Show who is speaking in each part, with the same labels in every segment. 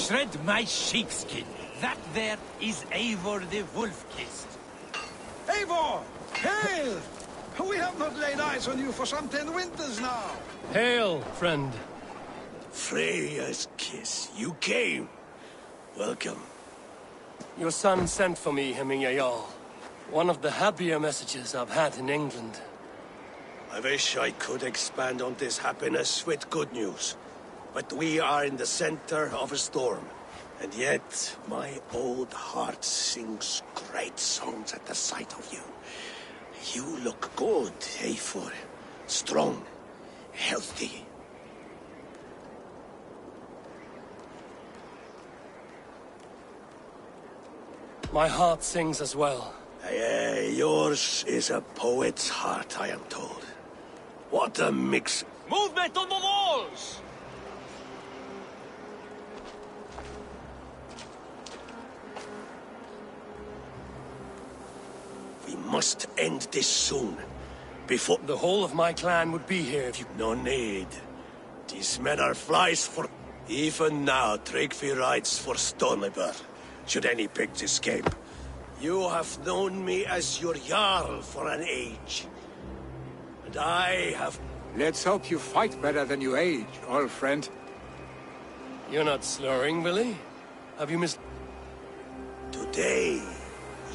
Speaker 1: shred my sheepskin. That there is Eivor the Wolf-Kissed.
Speaker 2: Eivor! Hail! We have not laid eyes on you for some 10 winters now.
Speaker 3: Hail, friend.
Speaker 4: Freya's kiss. You came. Welcome.
Speaker 3: Your son sent for me, Hemming Jarl. One of the happier messages I've had in England.
Speaker 4: I wish I could expand on this happiness with good news. But we are in the center of a storm. And yet, my old heart sings great songs at the sight of you. You look good, Eivor. Strong, healthy.
Speaker 3: My heart sings as well.
Speaker 4: Yours is a poet's heart, I am told. What a mix.
Speaker 1: Movement on the walls!
Speaker 4: We must end this soon. Before...
Speaker 3: The whole of my clan would be here if you...
Speaker 4: No need. These men are flies for... Even now, Tryggvi rides for Stonebur, should any pigs escape. You have known me as your Jarl for an age. And I have...
Speaker 5: Let's hope you fight better than you age, old friend.
Speaker 3: You're not slurring, Willie? Have you missed...
Speaker 4: Today,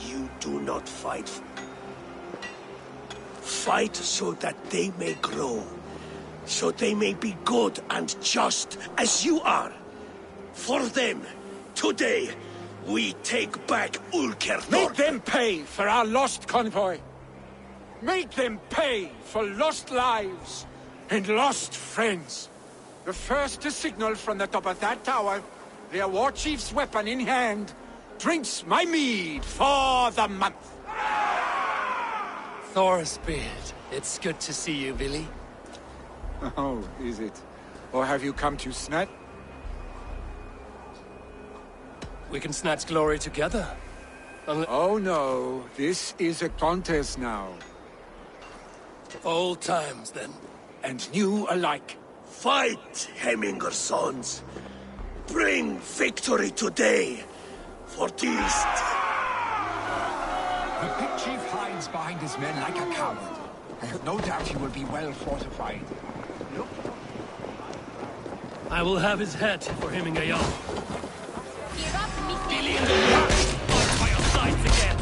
Speaker 4: you do not fight. Fight so that they may grow. So they may be good and just as you are. For them, today, we take back Ulker.
Speaker 5: Make them pay for our lost convoy. Make them pay for lost lives and lost friends. The first to signal from the top of that tower, their war chief's weapon in hand, drinks my mead for the month.
Speaker 3: Thor's beard. It's good to see you, Billy.
Speaker 5: Oh, is it? Or have you come to snatch?
Speaker 3: We can snatch glory together.
Speaker 5: Oh no, this is a contest now.
Speaker 3: Old times, then.
Speaker 5: And new alike.
Speaker 4: Fight, Hemminger sons. Bring victory today. For these...
Speaker 6: The pit chief hides behind his men like a coward. I have no doubt he will be well fortified. Look.
Speaker 3: I will have his head for him in Gayal.
Speaker 7: Give up,
Speaker 3: Billy and the Wolf! Fight by your sides again!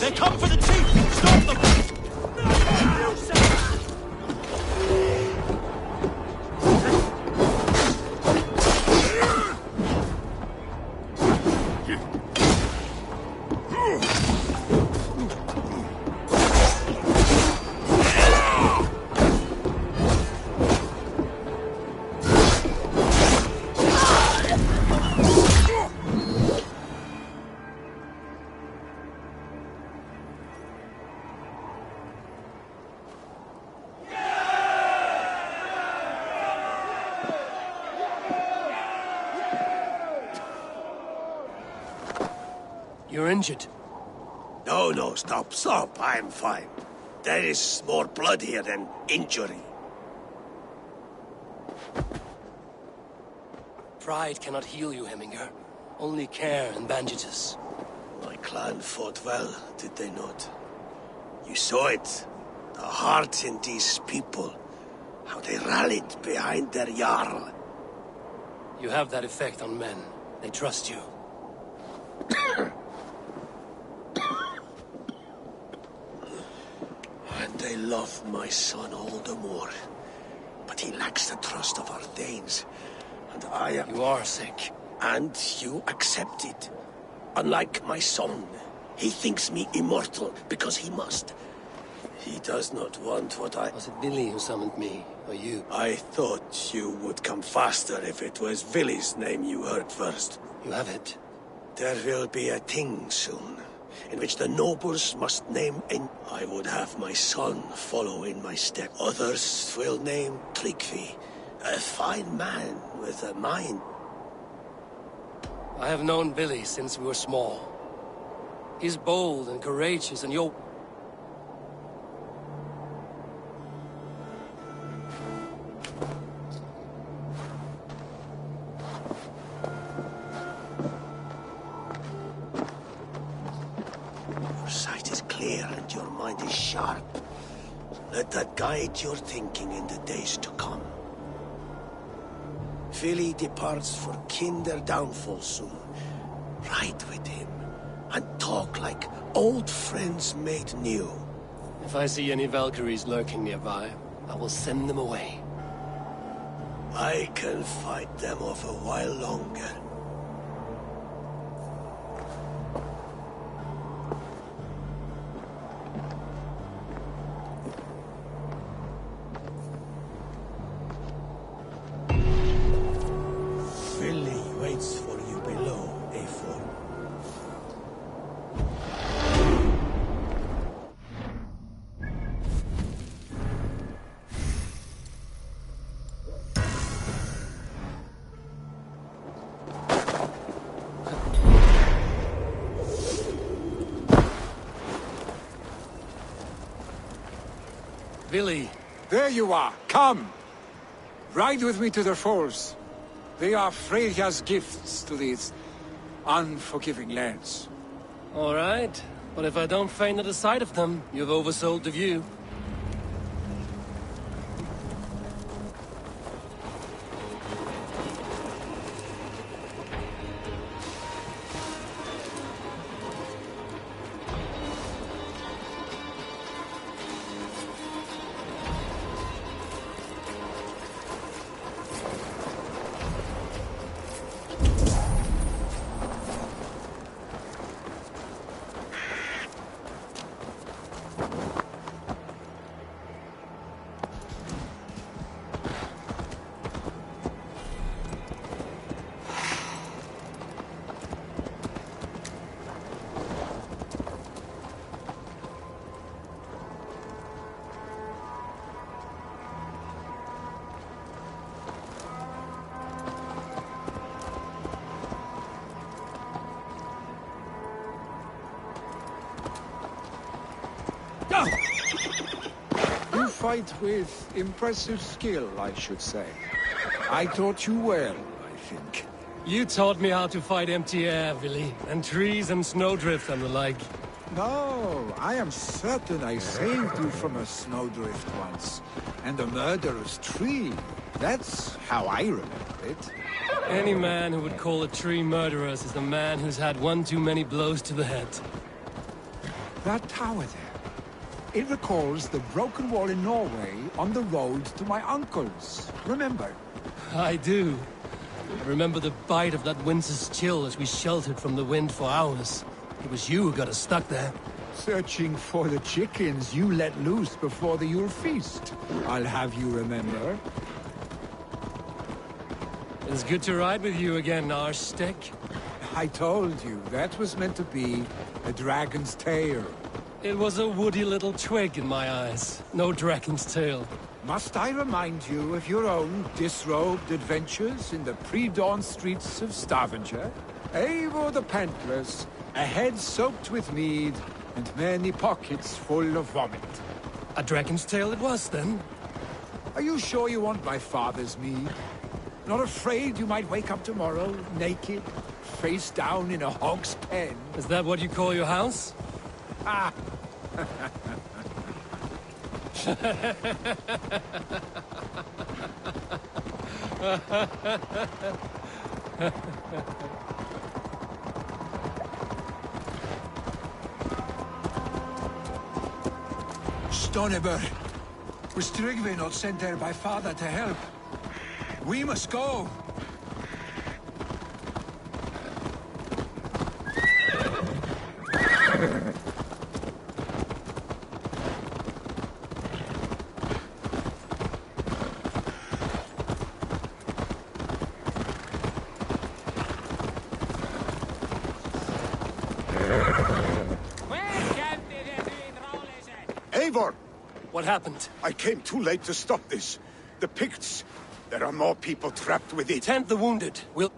Speaker 1: They come for the chief! Stop them!
Speaker 3: You're injured.
Speaker 4: No, stop. I'm fine. There is more blood here than injury.
Speaker 3: Pride cannot heal you, Heminger. Only care and bandages.
Speaker 4: My clan fought well, did they not? You saw it. The heart in these people. How they rallied behind their Jarl.
Speaker 3: You have that effect on men. They trust you.
Speaker 4: And they love my son all the more. But he lacks the trust of our Danes. And I am...
Speaker 3: You are sick.
Speaker 4: And you accept it. Unlike my son, he thinks me immortal because he must. He does not want what I...
Speaker 3: Was it Billy who summoned me, or you?
Speaker 4: I thought you would come faster if it was Villy's name you heard first.
Speaker 3: You have it.
Speaker 4: There will be a thing soon, in which the nobles must name I would have my son follow in my step. Others will name Tryggvi, a fine man with a mind.
Speaker 3: I have known Billy since we were small. He's bold and courageous, and you're...
Speaker 4: Your sight is clear and your mind is sharp. Let that guide your thinking in the days to come. Vili departs for Kinder downfall soon. Ride with him, and talk like old friends made new.
Speaker 3: If I see any Valkyries lurking nearby, I will send them away.
Speaker 4: I can fight them off a while longer. Vili waits for you below, A4.
Speaker 3: Billy!
Speaker 5: There you are. Come. Ride with me to the falls. They are Freya's gifts to these unforgiving lands.
Speaker 3: All right. But if I don't faint at the sight of them, you've oversold the view.
Speaker 6: fight with impressive skill, I should say. I taught you well, I think.
Speaker 3: You taught me how to fight empty air, Willy, and trees and snowdrift and the like.
Speaker 6: No, I am certain I saved you from a snowdrift once, and a murderous tree. That's how I remember it.
Speaker 3: Any man who would call a tree murderous is a man who's had one too many blows to the head.
Speaker 6: That tower there, it recalls the broken wall in Norway on the road to my uncle's. Remember?
Speaker 3: I do. I remember the bite of that winter's chill as we sheltered from the wind for hours. It was you who got us stuck there.
Speaker 6: Searching for the chickens you let loose before the Yule feast. I'll have you remember.
Speaker 3: It's good to ride with you again, Arstick.
Speaker 6: I told you, that was meant to be a dragon's tail.
Speaker 3: It was a woody little twig in my eyes. No dragon's tail.
Speaker 6: Must I remind you of your own disrobed adventures in the pre-dawn streets of Stavanger? Eivor the Pantless, a head soaked with mead, and many pockets full of vomit.
Speaker 3: A dragon's tail it was, then?
Speaker 6: Are you sure you want my father's mead? Not afraid you might wake up tomorrow, naked, face down in a hog's pen?
Speaker 3: Is that what you call your house?
Speaker 6: Ah! Stoneber, was Tryggve not sent there by father to help? We must go!
Speaker 4: Eivor!
Speaker 3: What happened?
Speaker 4: I came too late to stop this. The Picts. There are more people trapped within.
Speaker 3: Tend the wounded. We'll...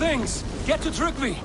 Speaker 3: things! Get to Trygve!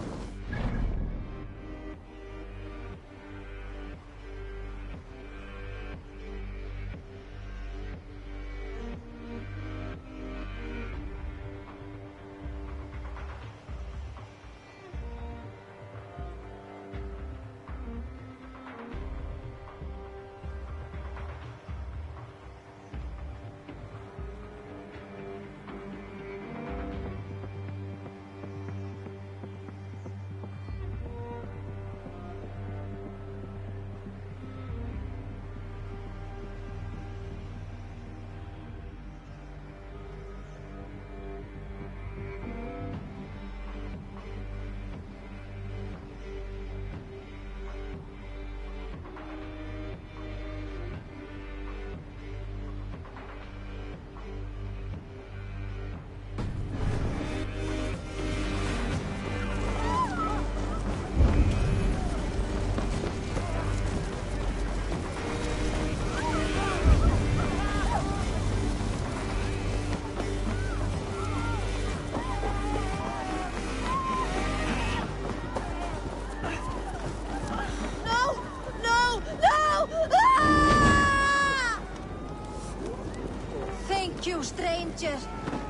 Speaker 8: Thank you, stranger.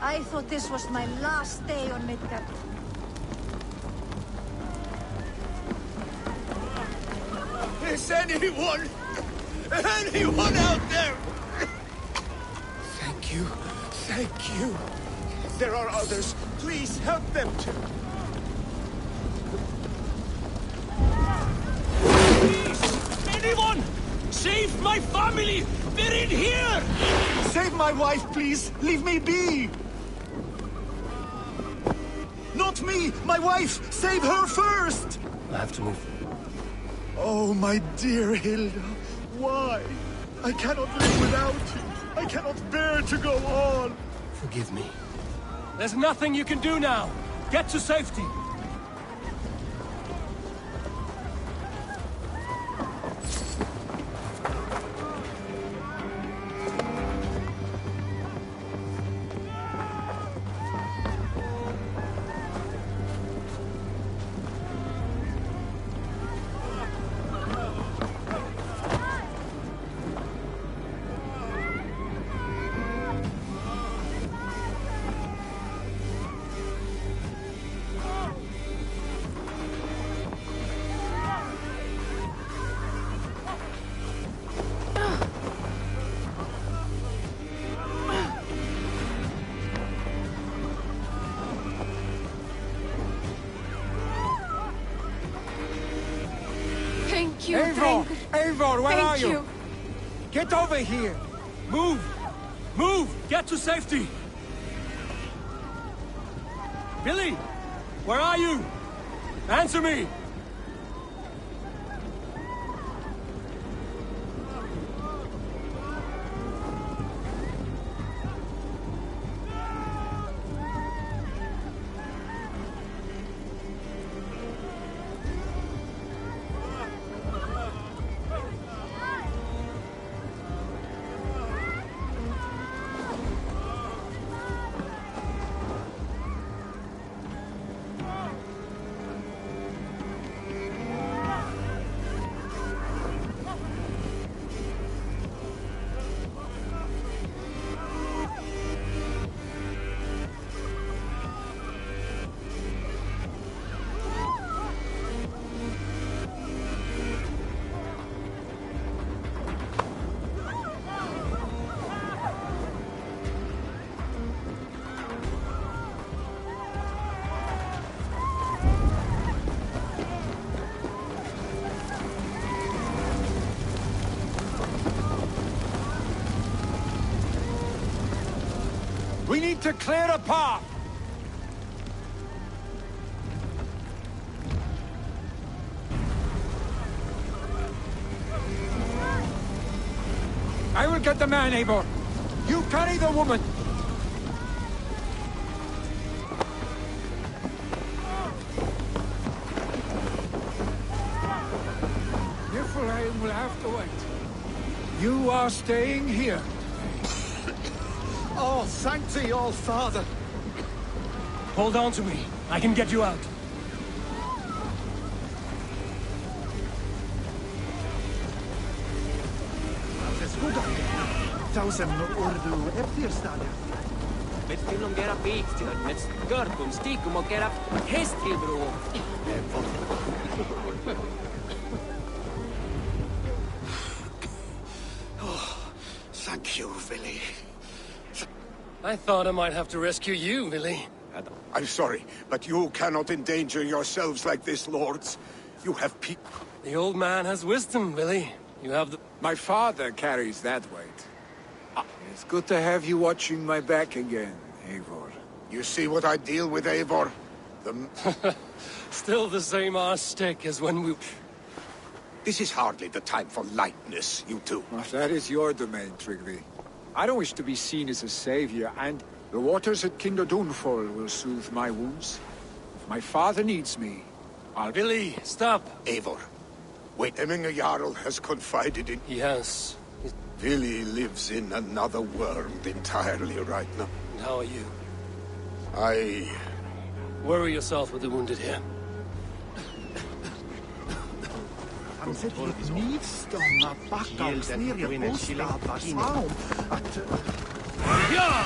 Speaker 8: I thought this was my last day on Midgard.
Speaker 4: Is anyone out there?
Speaker 6: Thank you. Thank you. There are others. Please help them too.
Speaker 3: Please! Anyone! Save my family! They're in here!
Speaker 9: Save my wife, please! Leave me be! Not me! My wife! Save her first!
Speaker 3: I have to move.
Speaker 9: Oh, my dear Hilda. Why? I cannot live without you. I cannot bear to go on.
Speaker 3: Forgive me. There's nothing you can do now! Get to safety!
Speaker 8: Thank you,
Speaker 5: Eivor!
Speaker 8: Drengur.
Speaker 5: Eivor, where are
Speaker 8: Thank
Speaker 5: you?
Speaker 8: you.
Speaker 5: Get over here!
Speaker 3: Move! Move! Get to safety! Billy! Where are you? Answer me!
Speaker 5: We need to clear a path! I will get the man, Eivor. You carry the woman. Niflheim will have to wait. You are staying here.
Speaker 9: Oh, thank thee, All Father.
Speaker 3: Hold on to me. I can get you out.
Speaker 1: Met silloin kerran viiksiön, met skörpun stiikkumo kerran hestilbruu.
Speaker 4: Thank you, Willie.
Speaker 3: I thought I might have to rescue you, Willie.
Speaker 10: I'm sorry, but you cannot endanger yourselves like this, lords. You have
Speaker 3: The old man has wisdom, Willie. You have the...
Speaker 6: My father carries that weight. It's good to have you watching my back again, Eivor.
Speaker 10: You see what I deal with, Eivor?
Speaker 3: Still the same arse stick as when we...
Speaker 10: This is hardly the time for lightness, you two.
Speaker 6: Well, that is your domain, Trigby. I don't wish to be seen as a savior, and the waters at Kinderdunfol will soothe my wounds. If my father needs me, I'll...
Speaker 3: Willie, stop!
Speaker 10: Eivor, wait. Emminga Jarl has confided in...
Speaker 3: He has.
Speaker 10: Willie lives in another world entirely right now.
Speaker 3: And how are you?
Speaker 10: I...
Speaker 3: Worry yourself with the wounded here.
Speaker 9: Han zit hier niet staan naar Bakals neer je boodschap was waarom.
Speaker 3: Ja!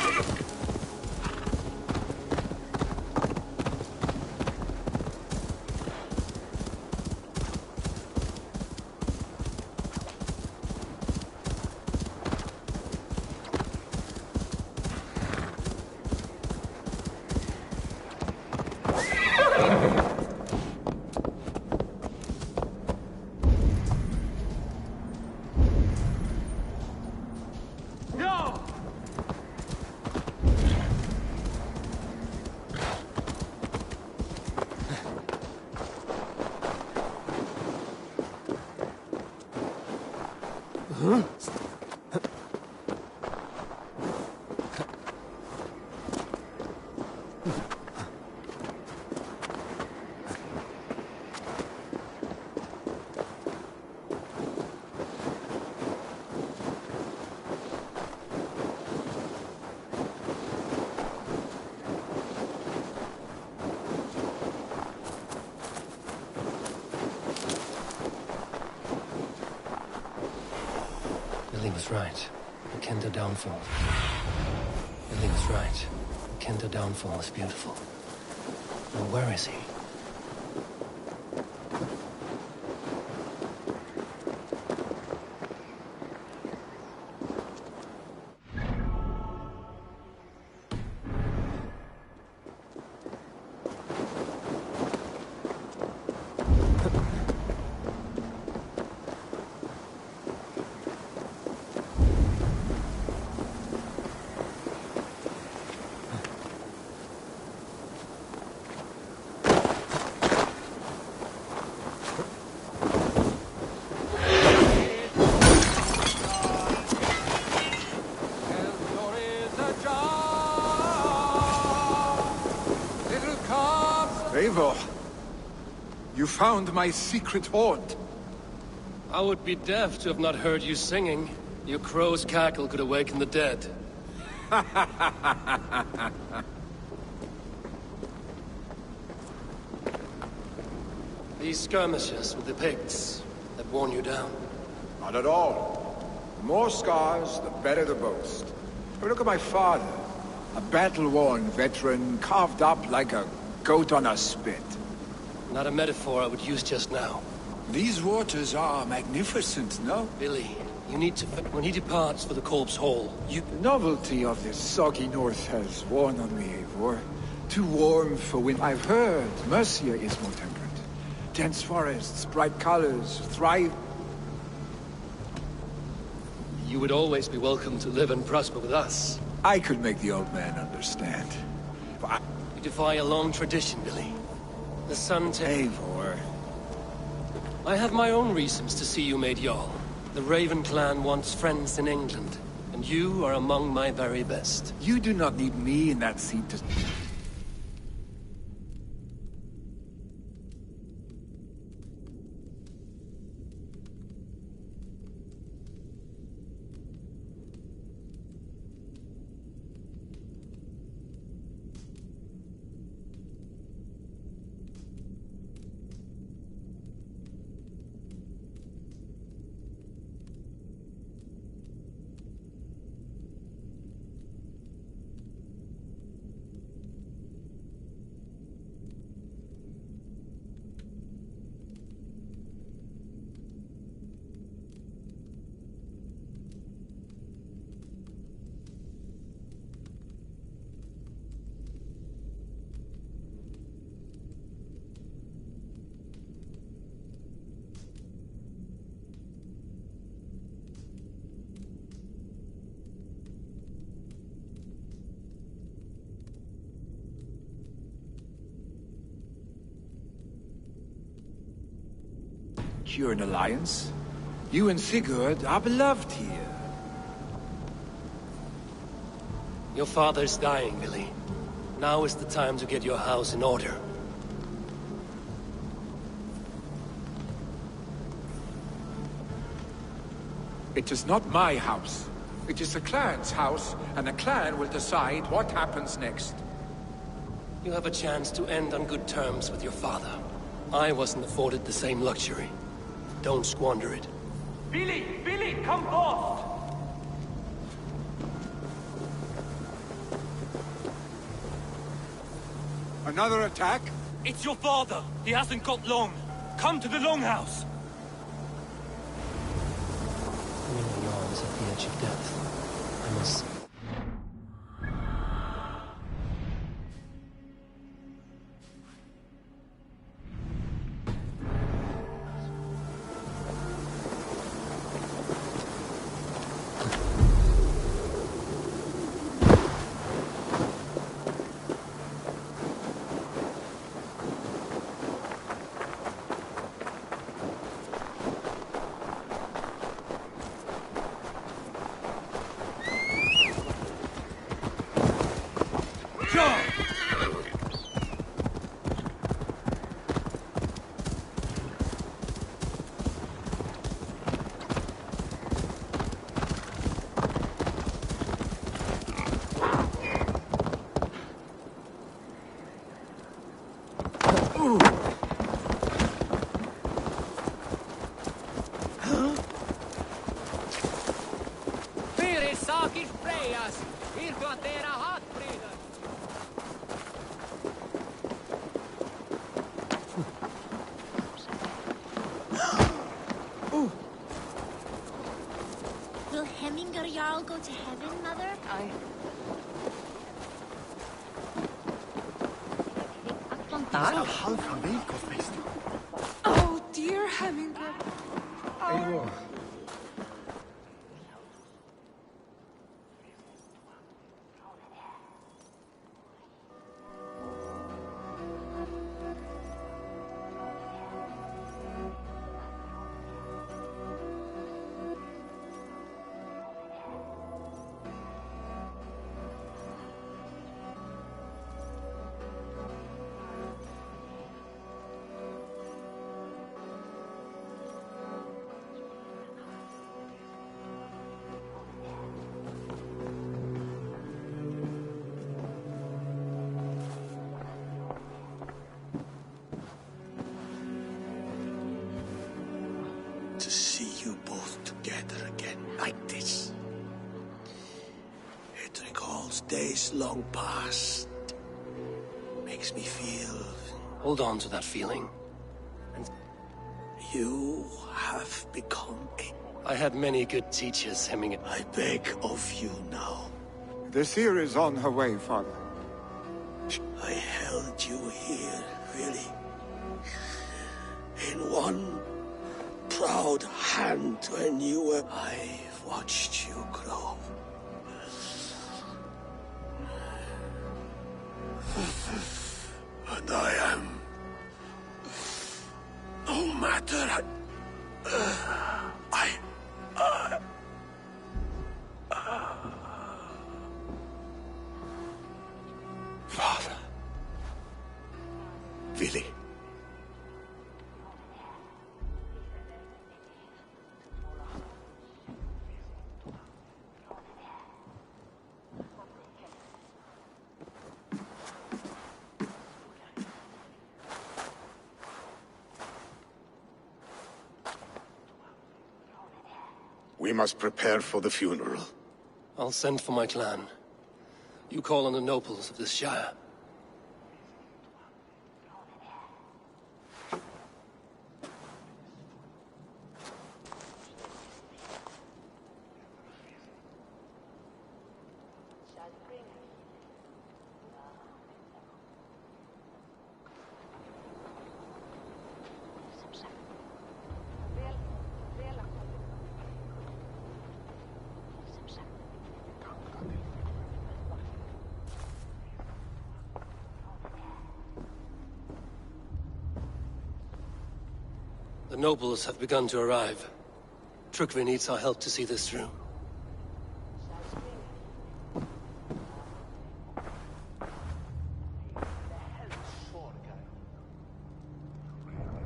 Speaker 3: Billy was right. The Kinder downfall. Billy was right. The Kinder downfall is beautiful. Now where is he?
Speaker 6: Eivor, you found my secret haunt.
Speaker 3: I would be deaf to have not heard you singing. Your crow's cackle could awaken the dead. These skirmishes with the pigs that worn you down.
Speaker 6: Not at all. The more scars, the better the boast. But look at my father. A battle-worn veteran, carved up like a goat on a spit.
Speaker 3: Not a metaphor I would use just now.
Speaker 6: These waters are magnificent, no?
Speaker 3: Billy, you need to... When he departs for the Corpse Hall, you...
Speaker 6: The novelty of this soggy north has worn on me, Eivor. Too warm for wind. I've heard Mercia is more temperate. Dense forests, bright colors, thrive...
Speaker 3: You would always be welcome to live and prosper with us.
Speaker 6: I could make the old man understand.
Speaker 3: You defy a long tradition, Billy. The Sun
Speaker 6: Eivor.
Speaker 3: I have my own reasons to see you made Jarl. The Raven clan wants friends in England, and you are among my very best.
Speaker 6: You do not need me in that seat to... secure an alliance. You and Sigurd are beloved here.
Speaker 3: Your father's dying, Billy. Now is the time to get your house in order.
Speaker 6: It is not my house. It is the clan's house, and the clan will decide what happens next.
Speaker 3: You have a chance to end on good terms with your father. I wasn't afforded the same luxury. Don't squander it.
Speaker 1: Billy! Billy, come forth!
Speaker 6: Another attack?
Speaker 1: It's your father! He hasn't got long! Come to the longhouse!
Speaker 3: Feeling your arms at the edge of death. I must...
Speaker 7: Will Hemminger Jarl go to heaven, Mother?
Speaker 11: Oh, dear Hemminger.
Speaker 2: Eivor.
Speaker 4: To see you both together again like this. It recalls days long past. Makes me feel...
Speaker 3: Hold on to that feeling.
Speaker 4: You have become a...
Speaker 3: I had many good teachers, Hemminger.
Speaker 4: I beg of you now.
Speaker 6: The seer is on her way, Father.
Speaker 4: I held you here, really. In one proud hand when you were... I've watched you grow. And I am... No matter... Father. Willi. We must prepare for the funeral.
Speaker 3: I'll send for my clan. You call on the nobles of this shire. The nobles have begun to arrive. Trygve needs our help to see this through.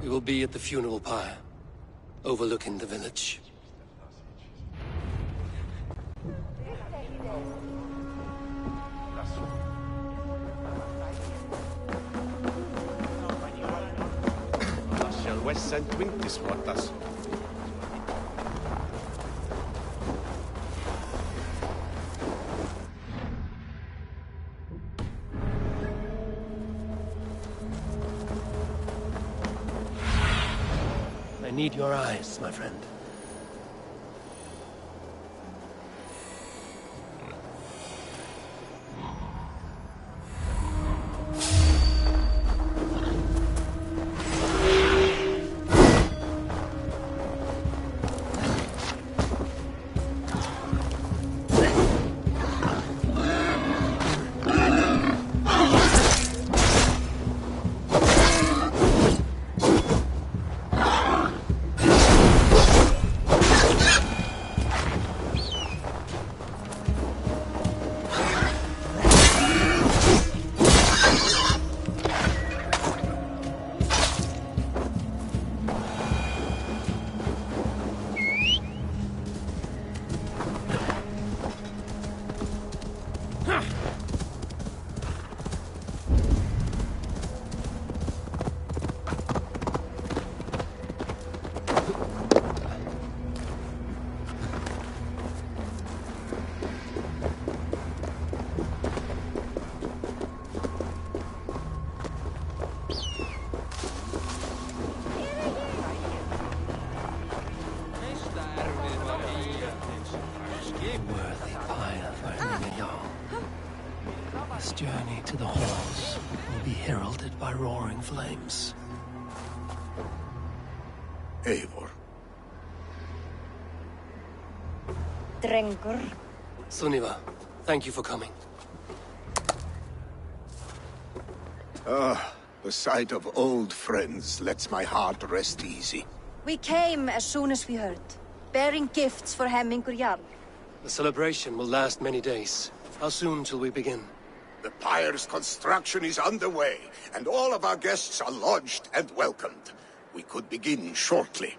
Speaker 3: We will be at the funeral pyre, overlooking the village.
Speaker 4: West St. Quintus vuotas.
Speaker 3: I need your eyes, my friend. This journey to the halls will be heralded by roaring flames.
Speaker 10: Eivor.
Speaker 8: Drengur.
Speaker 3: Sunniva, thank you for coming.
Speaker 10: The sight of old friends lets my heart rest easy.
Speaker 8: We came as soon as we heard, bearing gifts for Hemmingur Jarl.
Speaker 3: The celebration will last many days. How soon till we begin?
Speaker 10: The pyre's construction is underway, and all of our guests are lodged and welcomed. We could begin shortly.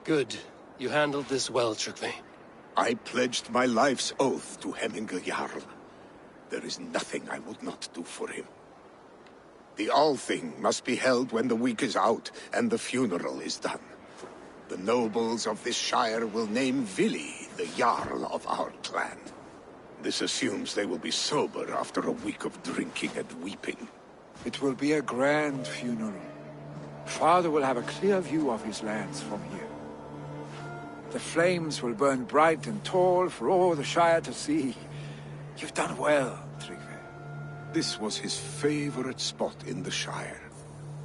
Speaker 3: Good. You handled this well, Trygve.
Speaker 10: I pledged my life's oath to Hemmingur Jarl. There is nothing I would not do for him. The Althing must be held when the week is out and the funeral is done. The nobles of this shire will name Vili the Jarl of our clan. This assumes they will be sober after a week of drinking and weeping.
Speaker 6: It will be a grand funeral. Father will have a clear view of his lands from here. The flames will burn bright and tall for all the Shire to see. You've done well, Trygve.
Speaker 10: This was his favorite spot in the Shire.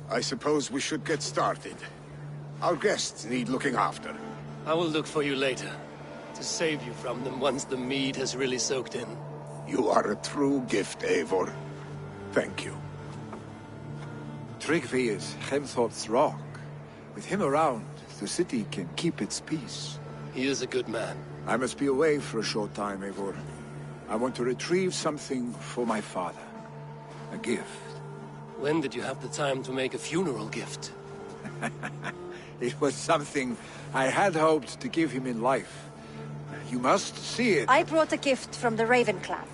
Speaker 10: I suppose we should get started. Our guests need looking after.
Speaker 3: I will look for you later, to save you from them once the mead has really soaked in.
Speaker 10: You are a true gift, Eivor. Thank you.
Speaker 6: Trygve is Hemthorpe's rock. With him around, the city can keep its peace.
Speaker 3: He is a good man.
Speaker 6: I must be away for a short time, Eivor. I want to retrieve something for my father. A gift.
Speaker 3: When did you have the time to make a funeral gift?
Speaker 6: It was something I had hoped to give him in life. You must see it.
Speaker 8: I brought a gift from the Raven clan.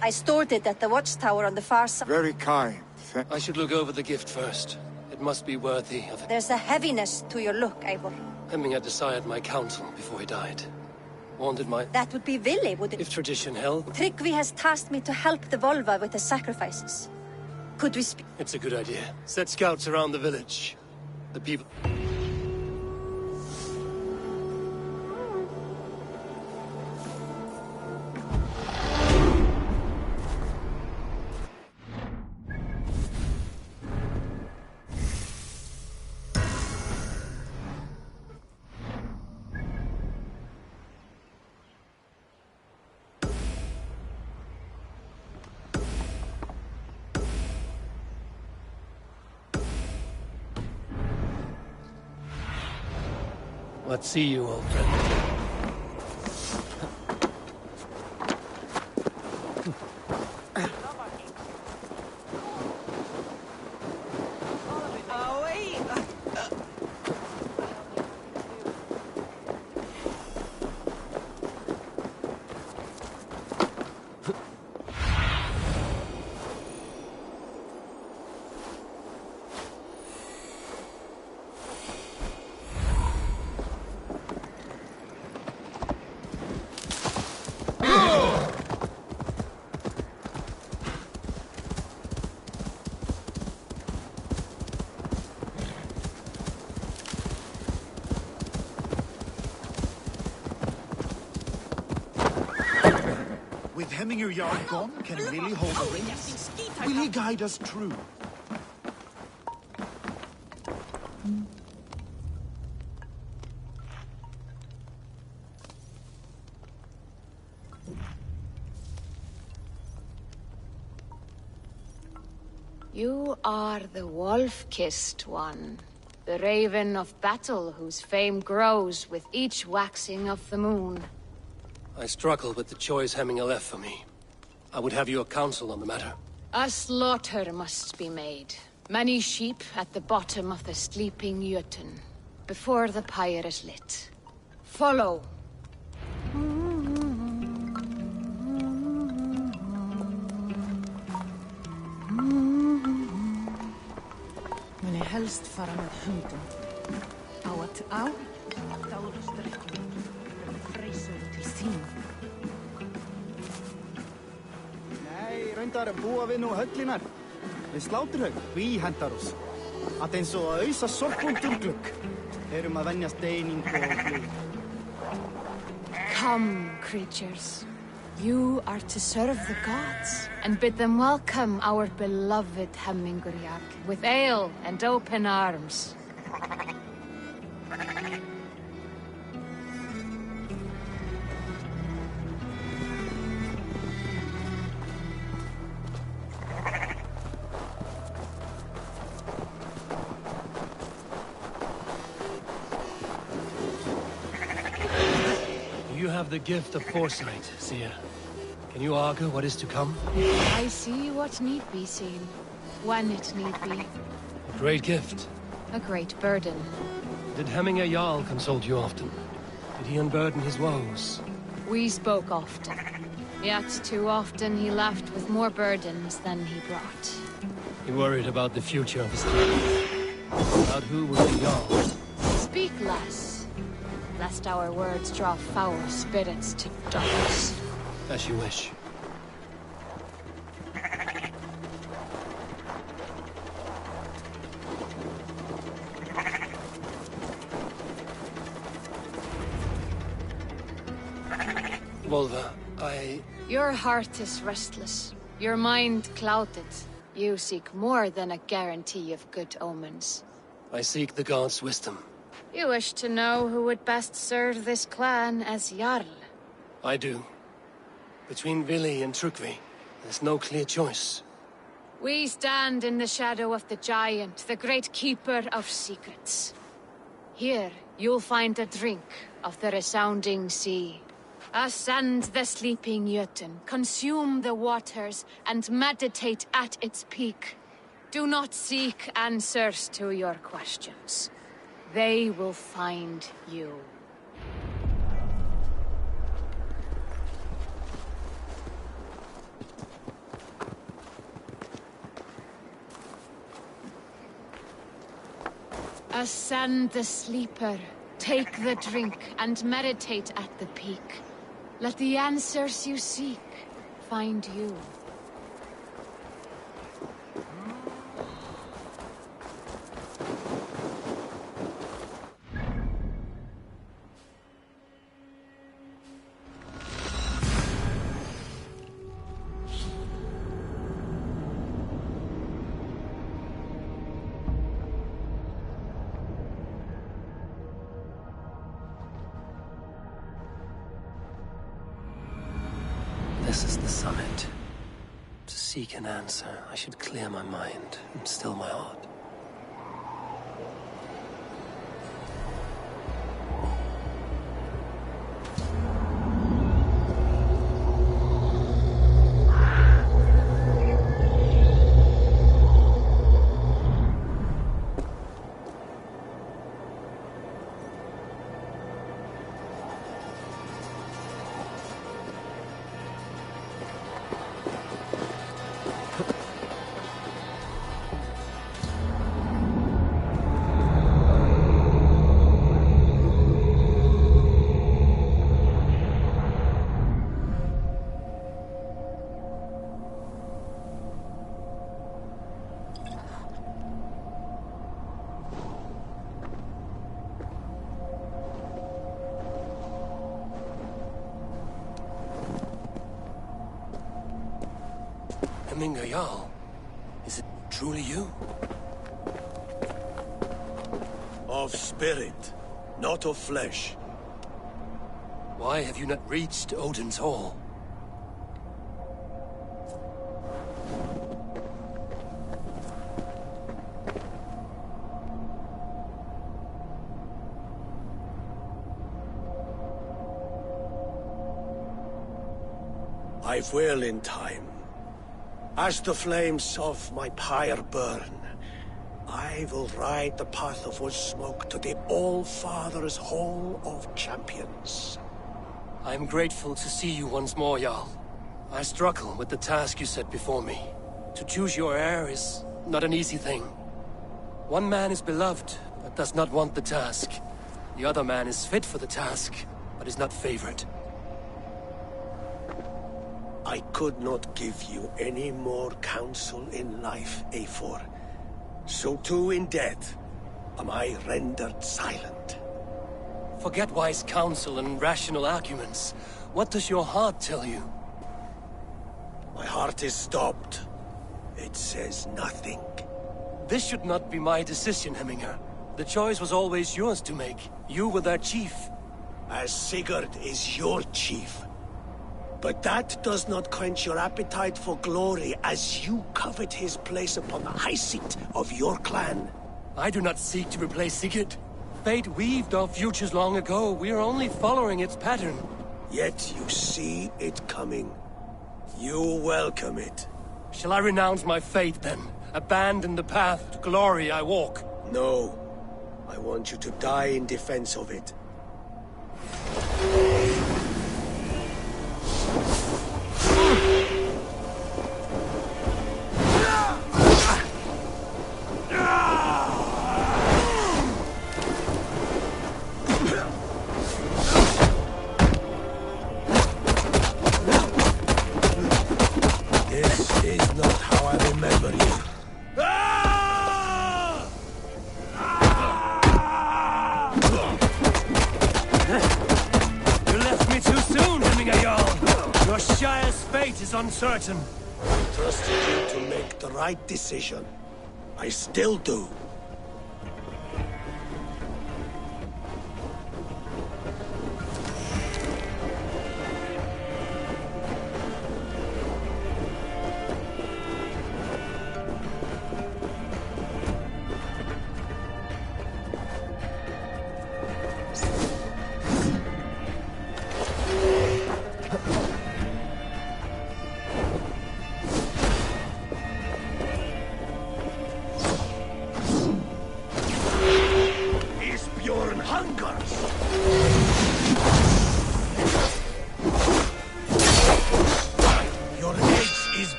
Speaker 8: I stored it at the watchtower on the far side.
Speaker 6: Very kind.
Speaker 3: I should look over the gift first. It must be worthy of...
Speaker 8: There's a heaviness to your look, Eivor.
Speaker 3: Hemming had desired my counsel before he died. Wanted my...
Speaker 8: That would be Vili, would it?
Speaker 3: If tradition held...
Speaker 8: Trygve has tasked me to help the Volva with the sacrifices. Could we speak?
Speaker 3: It's a good idea. Set scouts around the village. The people... Let's see you, old friend.
Speaker 9: With Hemminger Jarl gone, can Lily hold the reins? Will he guide us true?
Speaker 12: You are the wolf-kissed one. The raven of battle whose fame grows with each waxing of the moon.
Speaker 3: I struggle with the choice Hemminger left for me. I would have your counsel on the matter.
Speaker 12: A slaughter must be made. Many sheep at the bottom of the sleeping Jötun, before the pyre is lit. Follow.
Speaker 11: Men är helst fara med hunden. Au. Taurus reisur til sín.
Speaker 13: Nei, reyndar búa við nú höllinar. Við sláturhaug, við hendar oss. Að eins og að ausa sorpbúndur glugg. Erum að venjast deyning og flug.
Speaker 12: Come, creatures. You are to serve the gods, and bid them welcome our beloved Hemminger Jarl with ale and open arms.
Speaker 3: You have the gift of foresight, Seer. Can you argue what is to come?
Speaker 12: I see what need be seen, when it need be.
Speaker 3: A great gift.
Speaker 12: A great burden.
Speaker 3: Did Hemminger Jarl consult you often? Did he unburden his woes?
Speaker 12: We spoke often. Yet too often he left with more burdens than he brought.
Speaker 3: He worried about the future of his town. About who would be Jarl.
Speaker 12: Speak less, lest our words draw foul spirits to darkness.
Speaker 3: As you wish. Volva,
Speaker 12: Your heart is restless. Your mind clouded. You seek more than a guarantee of good omens.
Speaker 3: I seek the gods' wisdom.
Speaker 12: You wish to know who would best serve this clan as Jarl.
Speaker 3: I do. Between Vili and Trukvi, there's no clear choice.
Speaker 12: We stand in the shadow of the giant, the great keeper of secrets. Here, you'll find a drink of the resounding sea. Ascend the sleeping Jötun, consume the waters, and meditate at its peak. Do not seek answers to your questions. They will find you. Ascend the sleeper, take the drink, and meditate at the peak. Let the answers you seek find you.
Speaker 3: This is the summit. To seek an answer, I should clear my mind and still my heart. Hemminger Jarl, is it truly you?
Speaker 4: Of spirit, not of flesh.
Speaker 3: Why have you not reached Odin's Hall?
Speaker 4: I will in time. As the flames of my pyre burn, I will ride the path of Smoke to the All-Father's Hall of Champions.
Speaker 3: I am grateful to see you once more, Jarl. I struggle with the task you set before me. To choose your heir is not an easy thing. One man is beloved, but does not want the task. The other man is fit for the task, but is not favored.
Speaker 4: I could not give you any more counsel in life, Eivor. So too in death am I rendered silent.
Speaker 3: Forget wise counsel and rational arguments. What does your heart tell you?
Speaker 4: My heart is stopped. It says nothing.
Speaker 3: This should not be my decision, Hemminger. The choice was always yours to make. You were their chief.
Speaker 4: As Sigurd is your chief. But that does not quench your appetite for glory as you covet his place upon the high seat of your clan.
Speaker 3: I do not seek to replace Sigurd. Fate weaved our futures long ago. We are only following its pattern.
Speaker 4: Yet you see it coming. You welcome it.
Speaker 3: Shall I renounce my faith, then? Abandon the path to glory I walk?
Speaker 4: No. I want you to die in defense of it. This is not how I remember you.
Speaker 3: You left me too soon, Hemminger Jarl. Your Shire's fate is uncertain.
Speaker 4: I trusted you to make the right decision. I still do.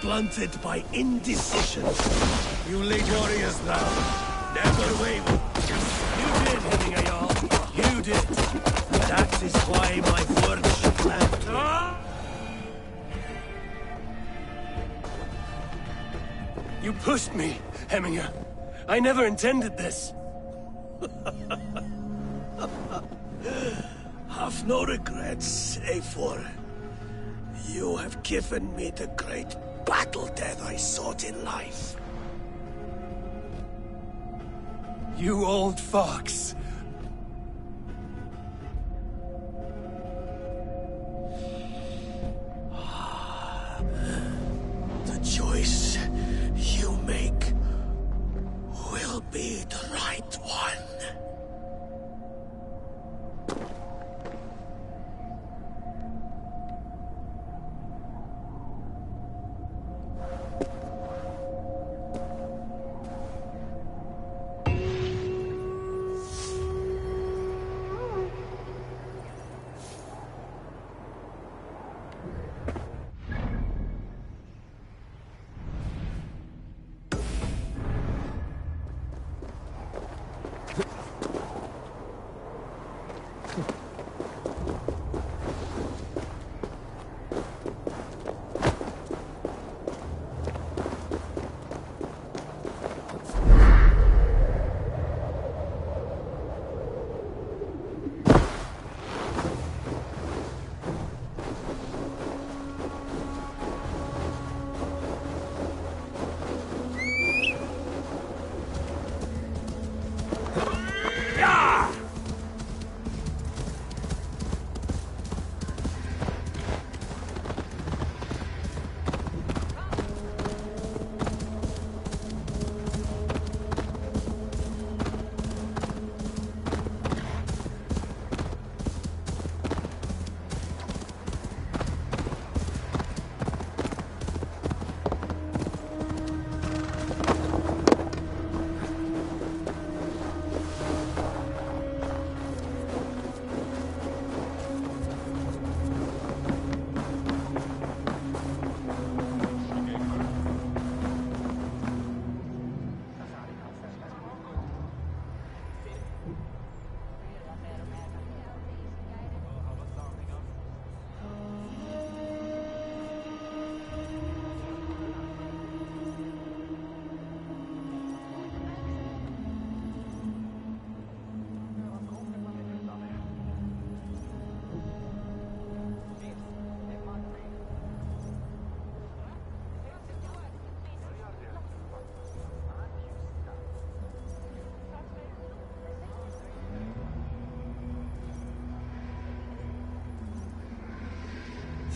Speaker 4: Blunted by indecision. You late warriors now. Never waver.
Speaker 3: You did, Hemminger Jarl. You did.
Speaker 4: That is why my word should land.
Speaker 3: You pushed me, Hemminger. I never intended this.
Speaker 4: Have no regrets, Eivor. You have given me the great battle death I sought in life.
Speaker 3: You old fox.
Speaker 4: The choice you make will be the right one.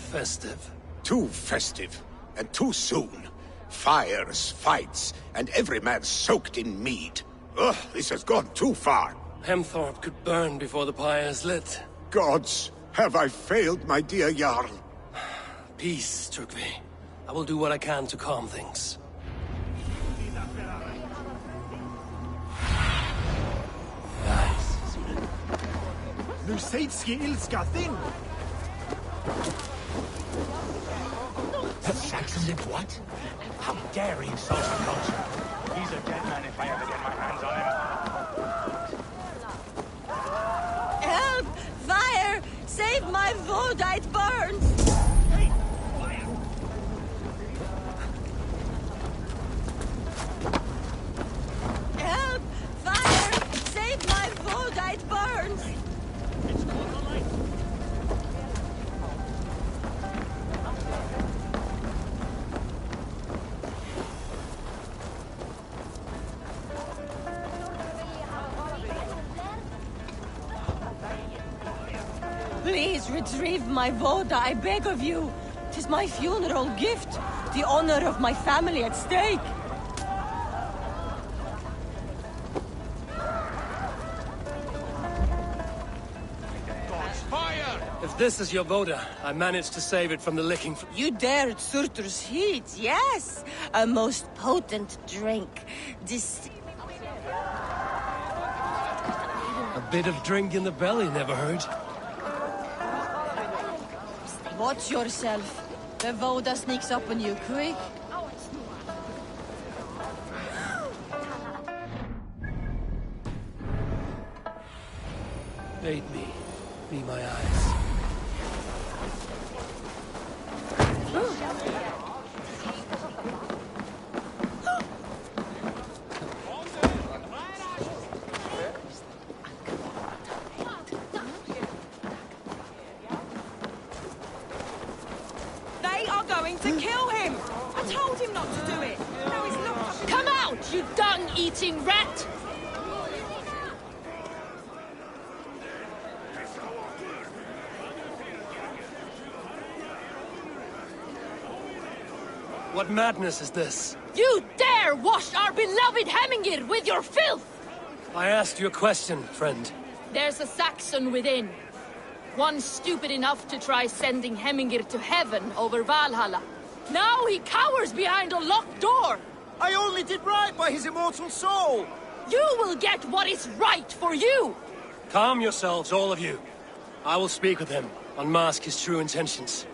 Speaker 3: festive.
Speaker 10: Too festive, and too soon. Fires, fights, and every man soaked in mead. Ugh, this has gone too far.
Speaker 3: Hemthorpe could burn before the pyre's lit.
Speaker 10: Gods, have I failed my dear Jarl?
Speaker 3: Peace, Trugvi. I will do what I can to calm things.
Speaker 9: Nu sägs ilska thin.
Speaker 14: Saxon did what? How dare he insult the culture? He's a dead man if I ever get my hands on him.
Speaker 8: Help! Fire! Save my Voda, it burns! Help! Fire! Save my Voda, it burns! Please retrieve my Voda, I beg of you. 'Tis my funeral gift, the honor of my family at stake.
Speaker 3: If this is your Voda, I managed to save it from the licking.
Speaker 8: You dared Surtur's heat, yes. A most potent drink.
Speaker 3: A bit of drink in the belly never hurt.
Speaker 8: Watch yourself. The Voda sneaks up on you quick.
Speaker 3: Aid me. Be my eyes.
Speaker 15: To kill him! I told him not to do it! Now he's locked up in...
Speaker 12: Come out, you dung-eating rat!
Speaker 3: What madness is this?
Speaker 12: You dare wash our beloved Hemingir with your filth!
Speaker 3: I asked you a question, friend.
Speaker 12: There's a Saxon within. One stupid enough to try sending Hemingir to heaven over Valhalla. Now he cowers behind a locked door!
Speaker 13: I only did right by his immortal soul!
Speaker 12: You will get what is right for you!
Speaker 3: Calm yourselves, all of you. I will speak with him, unmask his true intentions.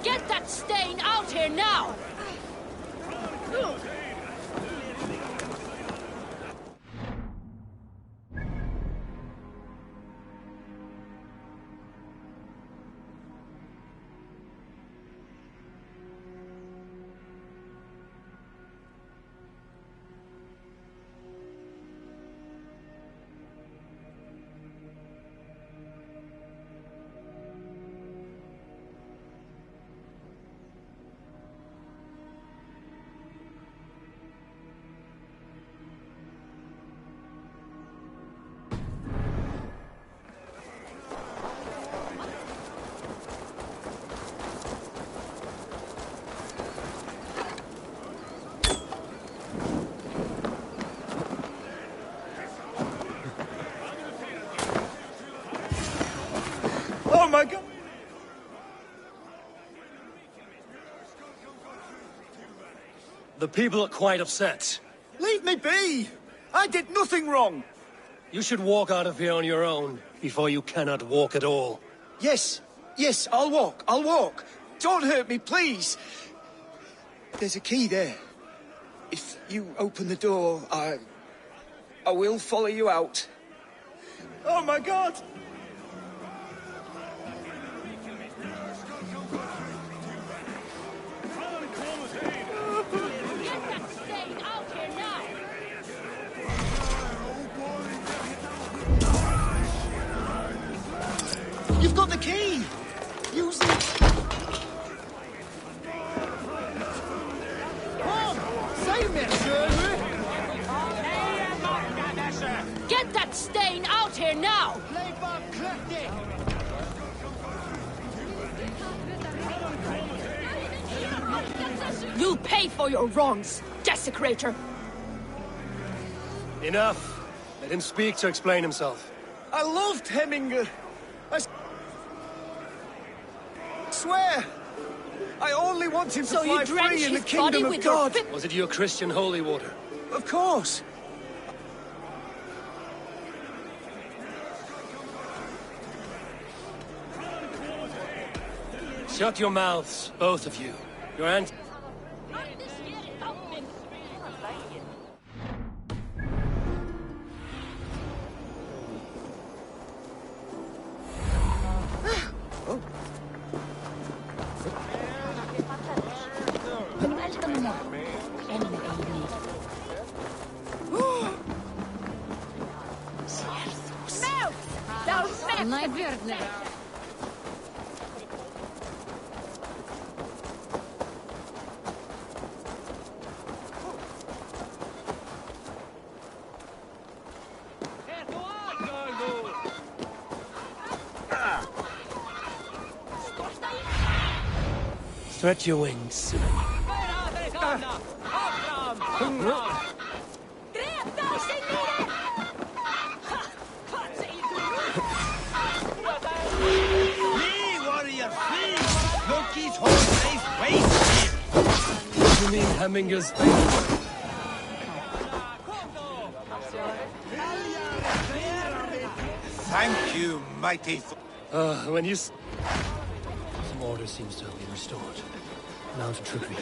Speaker 12: Get that stain out here now!
Speaker 13: Oh my God!
Speaker 3: The people are quite upset.
Speaker 13: Leave me be! I did nothing wrong!
Speaker 3: You should walk out of here on your own, before you cannot walk at all.
Speaker 13: Yes, I'll walk. Don't hurt me, please! There's a key there. If you open the door, I will follow you out. Oh my God! You've got the key! Use it! Come! Save me, sir!
Speaker 12: Get that stain out here now!
Speaker 15: You'll pay for your wrongs, desecrator!
Speaker 3: Enough. Let him speak to explain himself.
Speaker 13: I loved Heminger. I swear! I only want him to
Speaker 15: So
Speaker 13: fly
Speaker 15: you drench
Speaker 13: free in the
Speaker 15: his body
Speaker 13: kingdom of
Speaker 15: with your
Speaker 13: God!
Speaker 3: Was it your Christian holy water?
Speaker 13: Of course!
Speaker 3: Shut your mouths, both of you. Your aunt... Stretch your wings.
Speaker 2: Loki's whole face wasted!
Speaker 3: You mean Hemminger's face?
Speaker 2: Thank you, mighty...
Speaker 3: When you... Some order seems to have been restored. Now to trickery.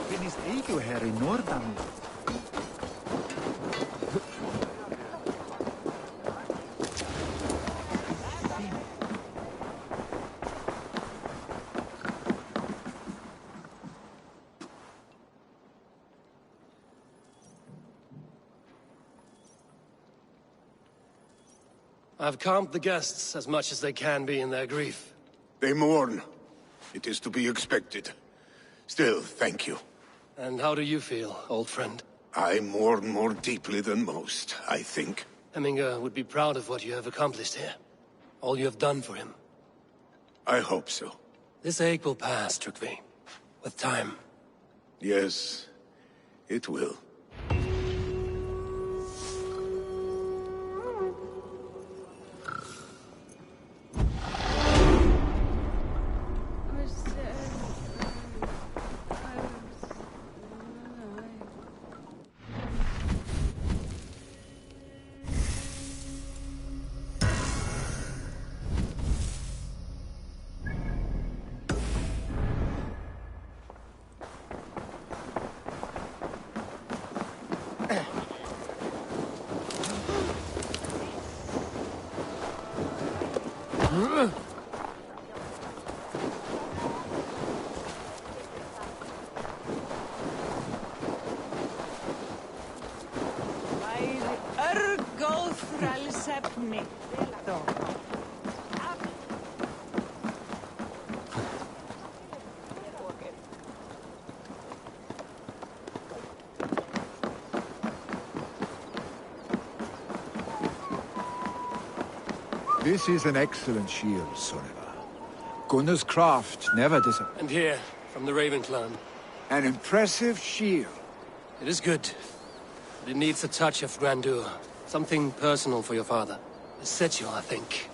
Speaker 9: Finnst eigu her í norðan.
Speaker 3: I've calmed the guests as much as they can be in their grief.
Speaker 10: They mourn. It is to be expected. Still, thank you.
Speaker 3: And how do you feel, old friend?
Speaker 10: I mourn more deeply than most, I think.
Speaker 3: Hemminger would be proud of what you have accomplished here. All you have done for him.
Speaker 10: I hope so.
Speaker 3: This ache will pass, Trygve. With time.
Speaker 10: Yes, it will.
Speaker 6: This is an excellent shield, Sunniva. Gunnar's craft never disappoints.
Speaker 3: And here, from the Raven clan.
Speaker 6: An impressive shield.
Speaker 3: It is good. But it needs a touch of grandeur. Something personal for your father. A settle, I think.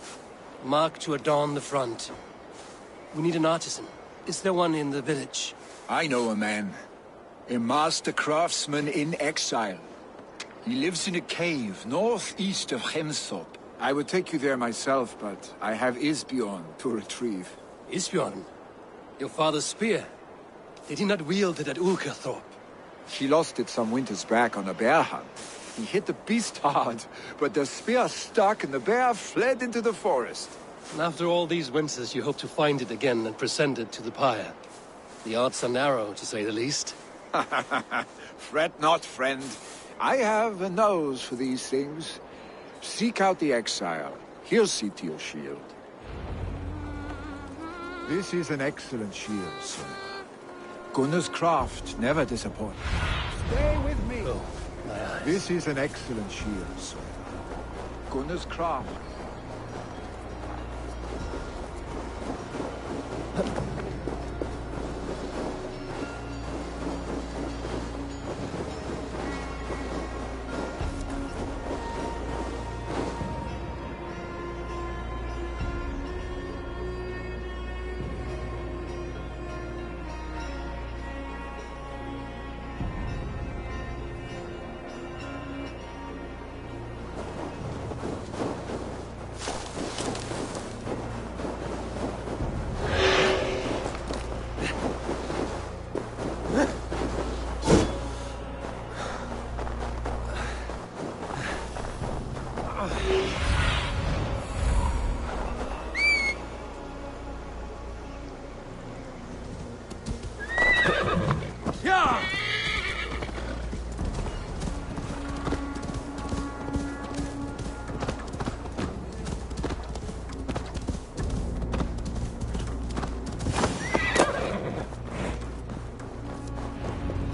Speaker 3: A mark to adorn the front. We need an artisan. Is there one in the village?
Speaker 6: I know a man. A master craftsman in exile. He lives in a cave northeast of Hemthorp. I would take you there myself, but I have Isbjorn to retrieve.
Speaker 3: Isbjorn? Your father's spear? Did he not wield it at Ulkerthorpe?
Speaker 6: He lost it some winters back on a bear hunt. He hit the beast hard, but the spear stuck and the bear fled into the forest.
Speaker 3: And after all these winters, you hope to find it again and present it to the pyre. The odds are narrow, to say the least.
Speaker 6: Fret not, friend. I have a nose for these things. Seek out the exile. He'll see to your shield. This is an excellent shield, Sunniva. Gunnar's craft never disappoints. Stay with me.
Speaker 3: Oh, my eyes.
Speaker 6: This is an excellent shield, Sunniva. Gunner's craft.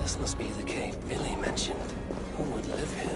Speaker 3: This must be the cave Billy mentioned. Who would live here?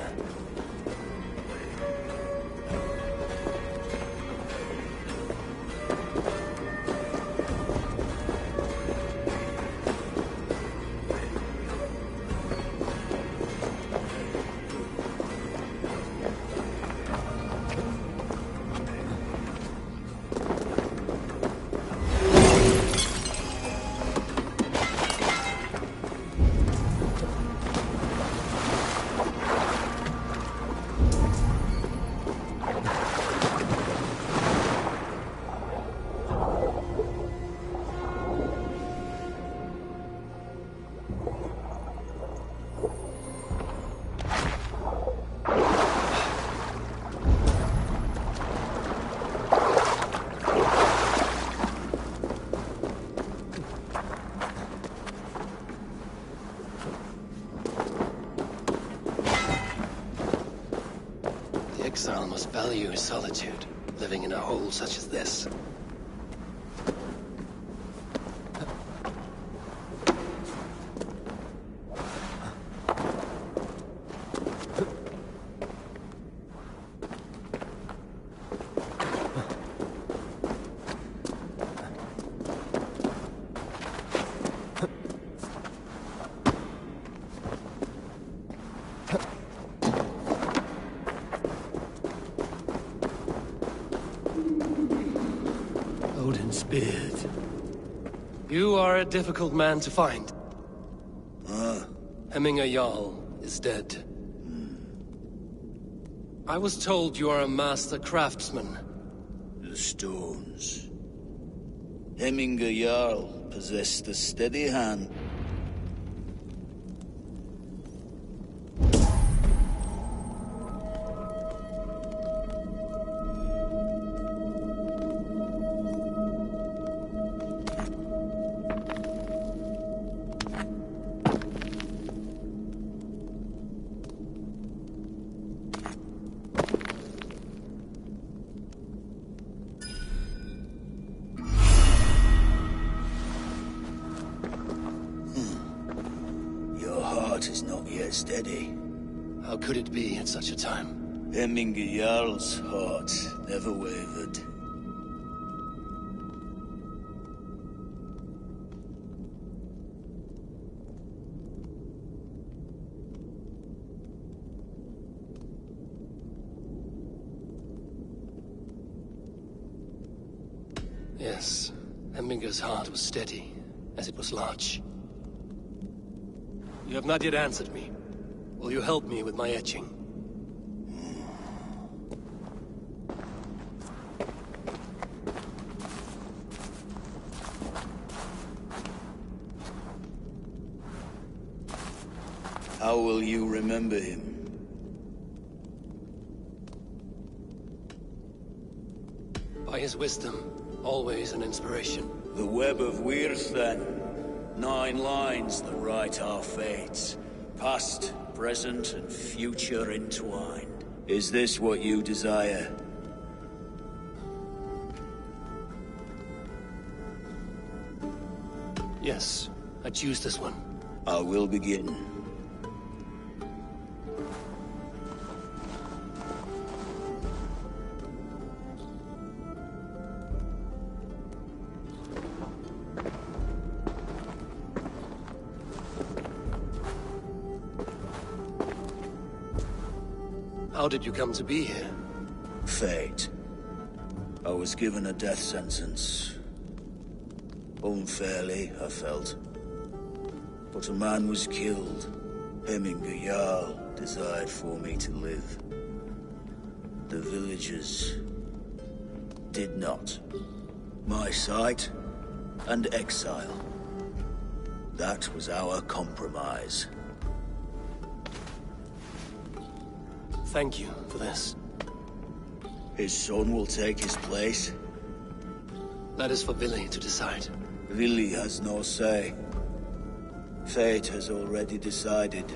Speaker 3: Exile must value his solitude, living in a hole such as this. Odin's beard. You are a difficult man to find. Hemminger Jarl is dead. I was told you are a master craftsman.
Speaker 16: The stones. Hemminger Jarl possessed a steady hand. Is not yet steady.
Speaker 3: How could it be at such a time?
Speaker 16: Hemminger Jarl's heart never wavered.
Speaker 3: Yes, Hemminger's heart was steady, as it was large. You have not yet answered me. Will you help me with my etching?
Speaker 16: How will you remember him?
Speaker 3: By his wisdom, always an inspiration.
Speaker 16: The web of Wirth, then. 9 lines that write our fates. Past, present, and future entwined. Is this what you desire?
Speaker 3: Yes, I choose this one.
Speaker 16: I will begin.
Speaker 3: How did you come to be here?
Speaker 16: Fate. I was given a death sentence. Unfairly, I felt. But a man was killed. Hemminger Jarl desired for me to live. The villagers did not. My sight and exile. That was our compromise.
Speaker 3: Thank you for this.
Speaker 16: His son will take his place.
Speaker 3: That is for Vili to decide.
Speaker 16: Vili has no say. Fate has already decided.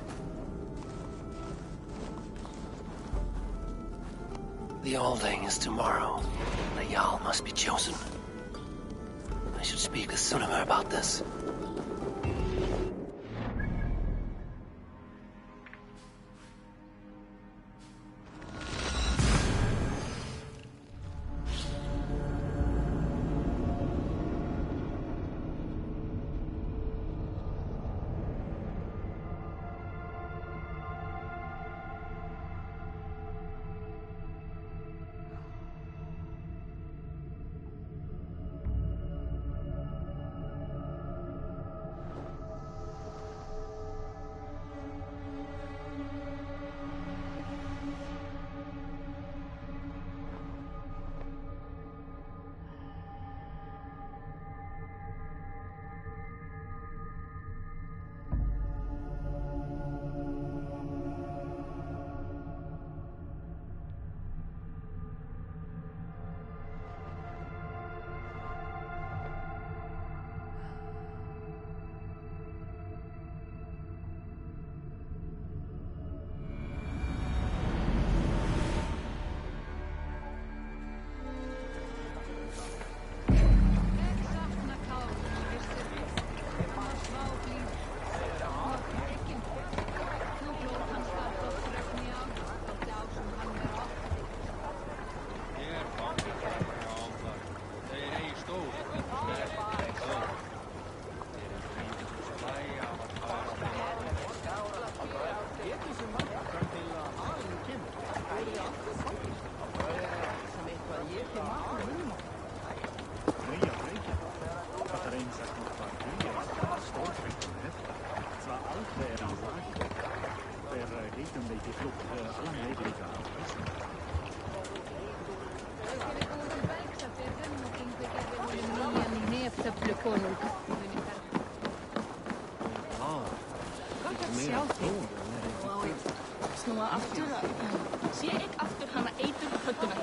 Speaker 3: The Alding is tomorrow. The Jarl must be chosen. I should speak with Sunnema about this.
Speaker 17: Snúa aftur sé ek aftur hana eitur höttuna.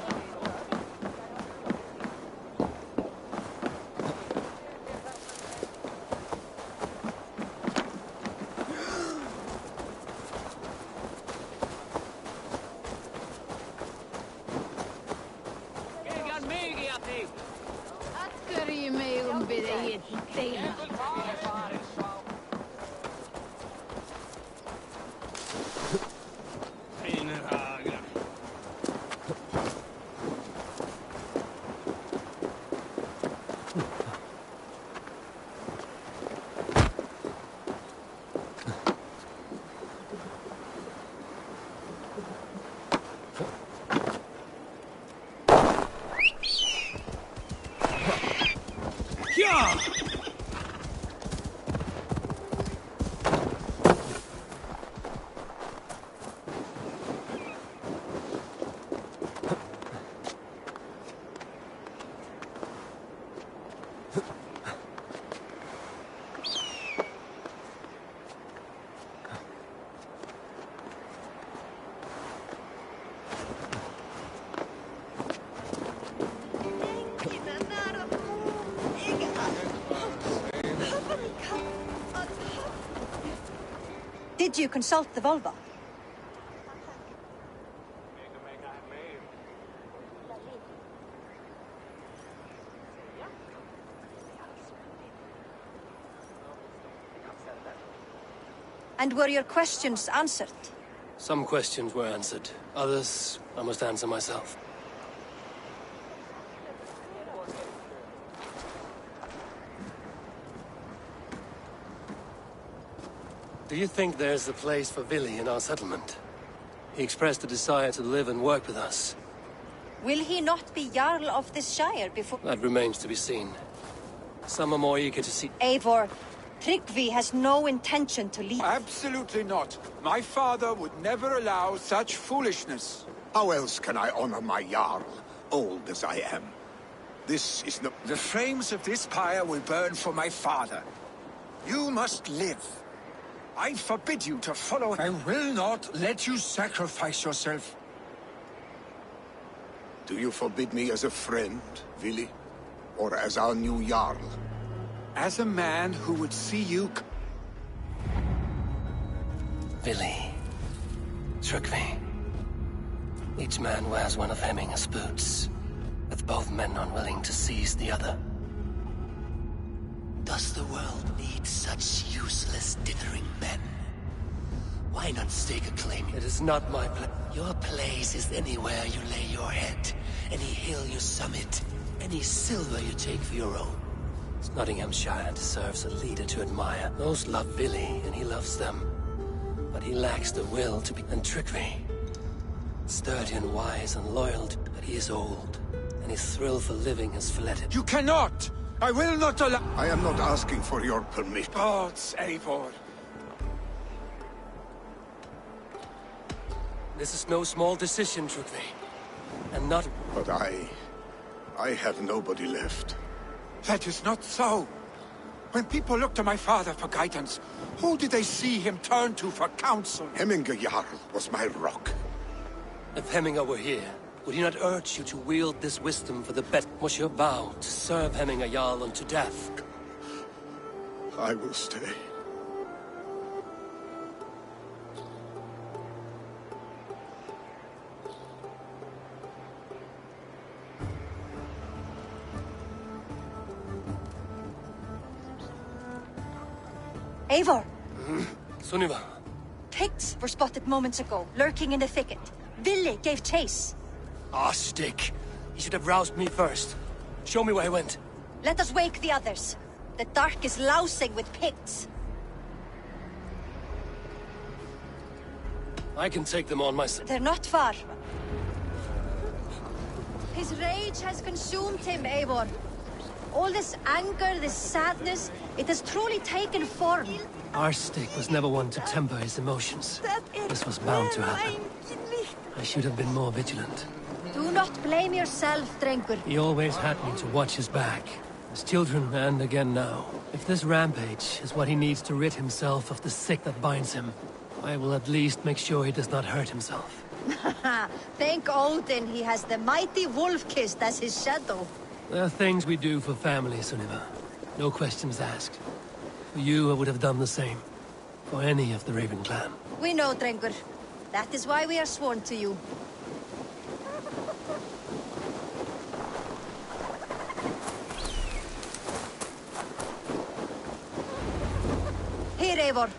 Speaker 18: Did you consult the Volva? And were your questions answered?
Speaker 3: Some questions were answered. Others, I must answer myself. Do you think there's a place for Vili in our settlement? He expressed a desire to live and work with us.
Speaker 18: Will he not be Jarl of this shire before...
Speaker 3: That remains to be seen. Some are more eager to see...
Speaker 18: Eivor, Tryggvi has no intention to leave.
Speaker 6: Absolutely not. My father would never allow such foolishness.
Speaker 10: How else can I honor my Jarl, old as I am? This is no...
Speaker 2: The flames of this pyre will burn for my father. You must live. I forbid you to follow. I will not let you sacrifice yourself.
Speaker 10: Do you forbid me as a friend, Vili? Or as our new Jarl?
Speaker 6: As a man who would see you...
Speaker 3: Vili. Tryggvi. Each man wears one of Hemminger's boots, with both men unwilling to seize the other.
Speaker 19: Does the world need such useless, dithering men? Why not stake a claim?
Speaker 3: It is not my place.
Speaker 19: Your place is anywhere you lay your head, any hill you summit, any silver you take for your own.
Speaker 3: Nottinghamshire deserves a leader to admire. Those love Vili, and he loves them. But he lacks the will to be... And Tryggvi. Sturdy and wise and loyal, but he is old, and his thrill for living has fled him.
Speaker 6: You cannot! I will not allow...
Speaker 10: I am not asking for your permission.
Speaker 6: Gods, Eivor.
Speaker 3: This is no small decision, Tryggvi. And not...
Speaker 10: But I have nobody left.
Speaker 6: That is not so. When people look to my father for guidance, who did they see him turn to for counsel?
Speaker 10: Hemminger Jarl was my rock.
Speaker 3: If Hemminger were here, would he not urge you to wield this wisdom for the better? Was your vow to serve Hemminger Jarl unto death?
Speaker 10: I will stay.
Speaker 18: Eivor!
Speaker 3: Sunniva.
Speaker 18: Picts were spotted moments ago, lurking in the thicket. Vili gave chase.
Speaker 3: Ah, stick. He should have roused me first. Show me where he went.
Speaker 18: Let us wake the others. The dark is lousing with Picts.
Speaker 3: I can take them on myself.
Speaker 18: They're not far. His rage has consumed him, Eivor. All this anger, this sadness, it has truly taken form.
Speaker 3: Our stick was never one to temper his emotions. This was bound to happen. I should have been more vigilant.
Speaker 18: Do not blame yourself, Drengur.
Speaker 3: He always had me to watch his back. As children, and again now. If this rampage is what he needs to rid himself of the sick that binds him, I will at least make sure he does not hurt himself.
Speaker 18: Thank Odin he has the mighty Wolf-Kissed as his shadow.
Speaker 3: There are things we do for family, Sunniva. No questions asked. For you, I would have done the same. For any of the Raven clan.
Speaker 18: We know, Drengur. That is why we are sworn to you. Here, Eivor.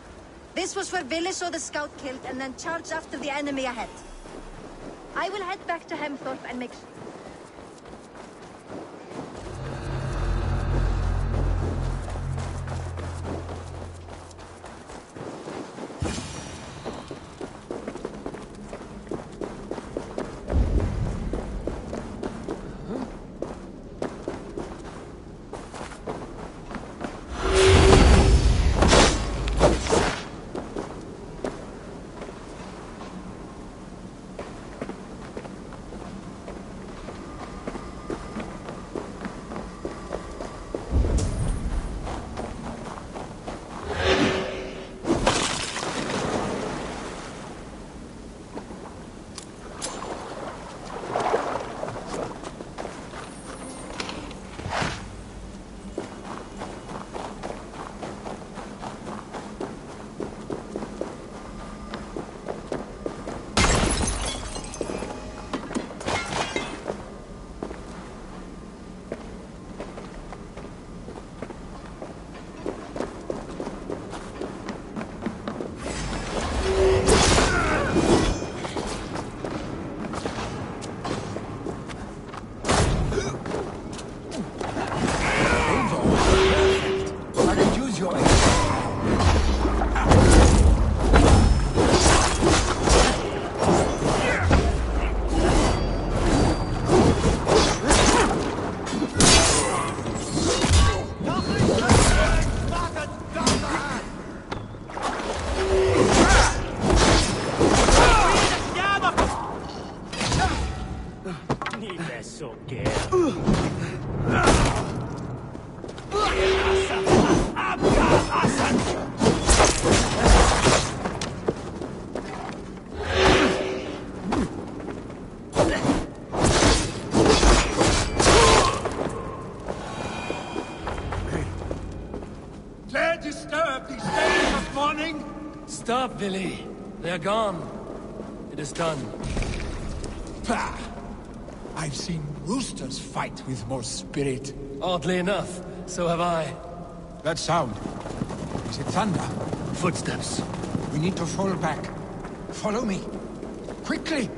Speaker 18: This was where Vili saw the scout killed and then charged after the enemy ahead. I will head back to Hemthorpe and make...
Speaker 6: Dare disturb these days of mourning?
Speaker 3: Stop, Billy. They're gone. It is done.
Speaker 6: Pah! I've seen roosters fight with more spirit.
Speaker 3: Oddly enough, so have I.
Speaker 6: That sound. Is it thunder?
Speaker 3: Footsteps.
Speaker 6: We need to fall back. Follow me. Quickly!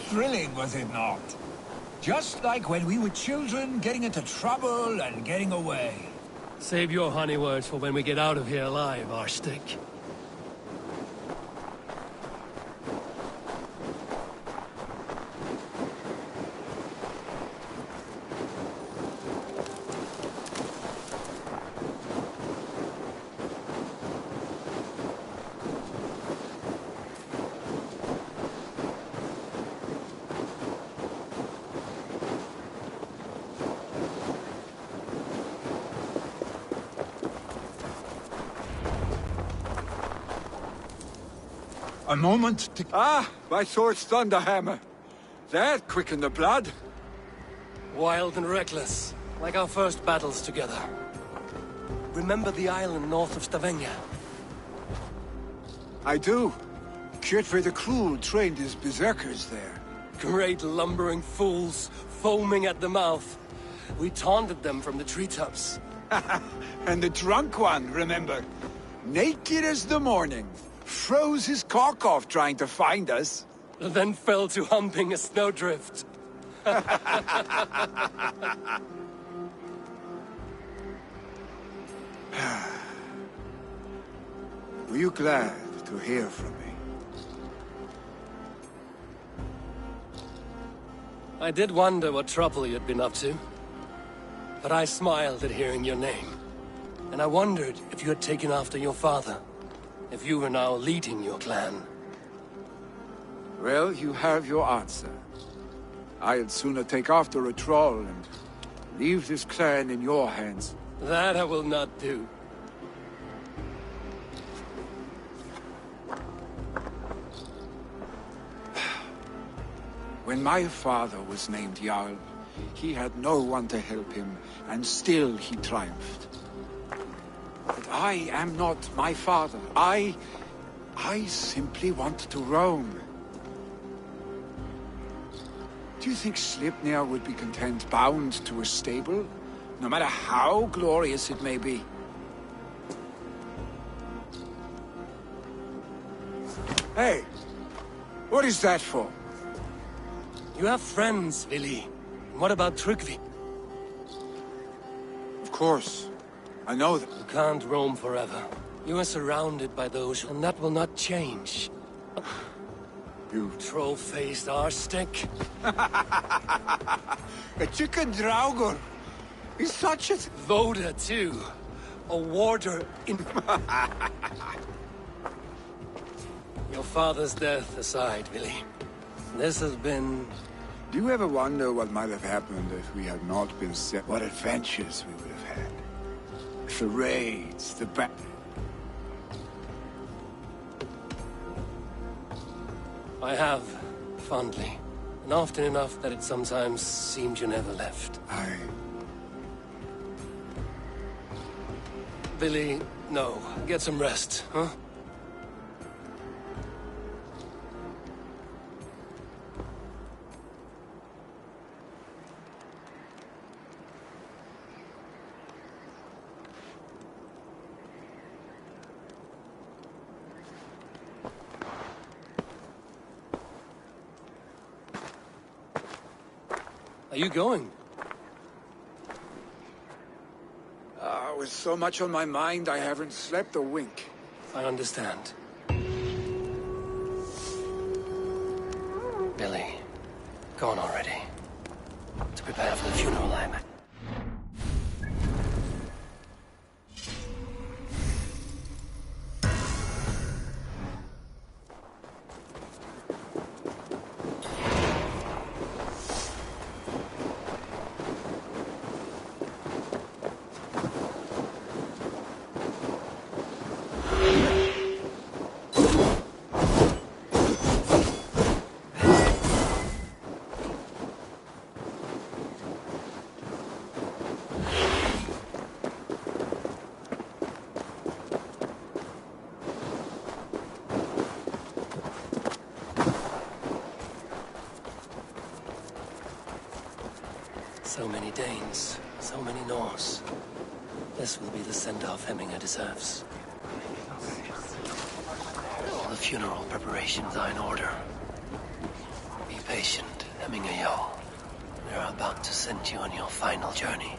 Speaker 6: Thrilling, was it not? Just like when we were children, getting into trouble and getting away.
Speaker 3: Save your honey words for when we get out of here alive, Arstick.
Speaker 6: A moment to... Ah, my sword's thunderhammer. That quickened the blood.
Speaker 3: Wild and reckless, like our first battles together. Remember the island north of Stavanger?
Speaker 6: I do. Kjotve the Cruel trained his berserkers there.
Speaker 3: Great lumbering fools, foaming at the mouth. We taunted them from the treetops.
Speaker 6: And the drunk one, remember? Naked as the morning. Froze his cock off trying to find us.
Speaker 3: Then fell to humping a snowdrift.
Speaker 6: Were you glad to hear from me?
Speaker 3: I did wonder what trouble you'd been up to. But I smiled at hearing your name. And I wondered if you had taken after your father. If you were now leading your clan.
Speaker 6: Well, you have your answer. I'd sooner take after a troll and leave this clan in your hands.
Speaker 3: That I will not do.
Speaker 6: When my father was named Jarl, He had no one to help him, and still he triumphed. But I am not my father. I simply want to roam. Do you think Sleipnir would be content bound to a stable, no matter how glorious it may be? Hey! What is that for?
Speaker 3: You have friends, Vili. What about Tryggvi?
Speaker 6: Of course. I know that.
Speaker 3: You can't roam forever. You are surrounded by those, and that will not change.
Speaker 6: You
Speaker 3: troll-faced arse-stick.
Speaker 6: A chicken draugur is such a...
Speaker 3: Voda, too. A warder in... Your father's death aside, Vili. This has been...
Speaker 6: Do you ever wonder what might have happened if we had not been set? What adventures we would have had? The raids, the
Speaker 3: I have, fondly. And often enough that it sometimes seemed you never left. Vili, no. Get some rest, huh? Are you going?
Speaker 6: With so much on my mind, I haven't slept a wink.
Speaker 3: I understand. Billy, go on already. To prepare for the funeral, I imagine. So many Danes, so many Norse. This will be the send-off Hemminger deserves. All the funeral preparations are in order. Be patient, Hemminger Jarl. We are about to send you on your final journey.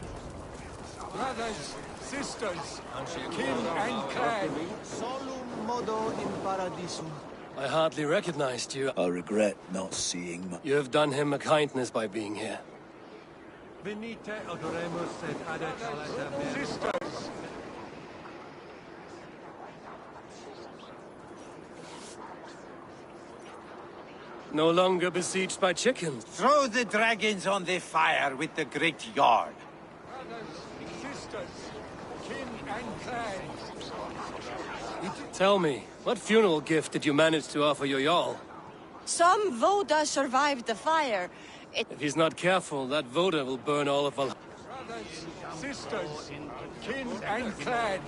Speaker 5: Brothers, sisters, kin and clan.
Speaker 14: Solum modo in paradisum.
Speaker 3: I hardly recognized you.
Speaker 16: I regret not seeing
Speaker 3: You have done him a kindness by being here.
Speaker 14: Venite odoremus et adet
Speaker 5: Sisters!
Speaker 3: No longer besieged by chickens.
Speaker 14: Throw the dragons on the fire with the great yard.
Speaker 5: Brothers, sisters, kin and clan.
Speaker 3: Tell me, what funeral gift did you manage to offer your Jarl?
Speaker 8: Some Voda survived the fire.
Speaker 3: If he's not careful, that Voda will burn all of Valhalla.
Speaker 5: Brothers, sisters, kin and clan.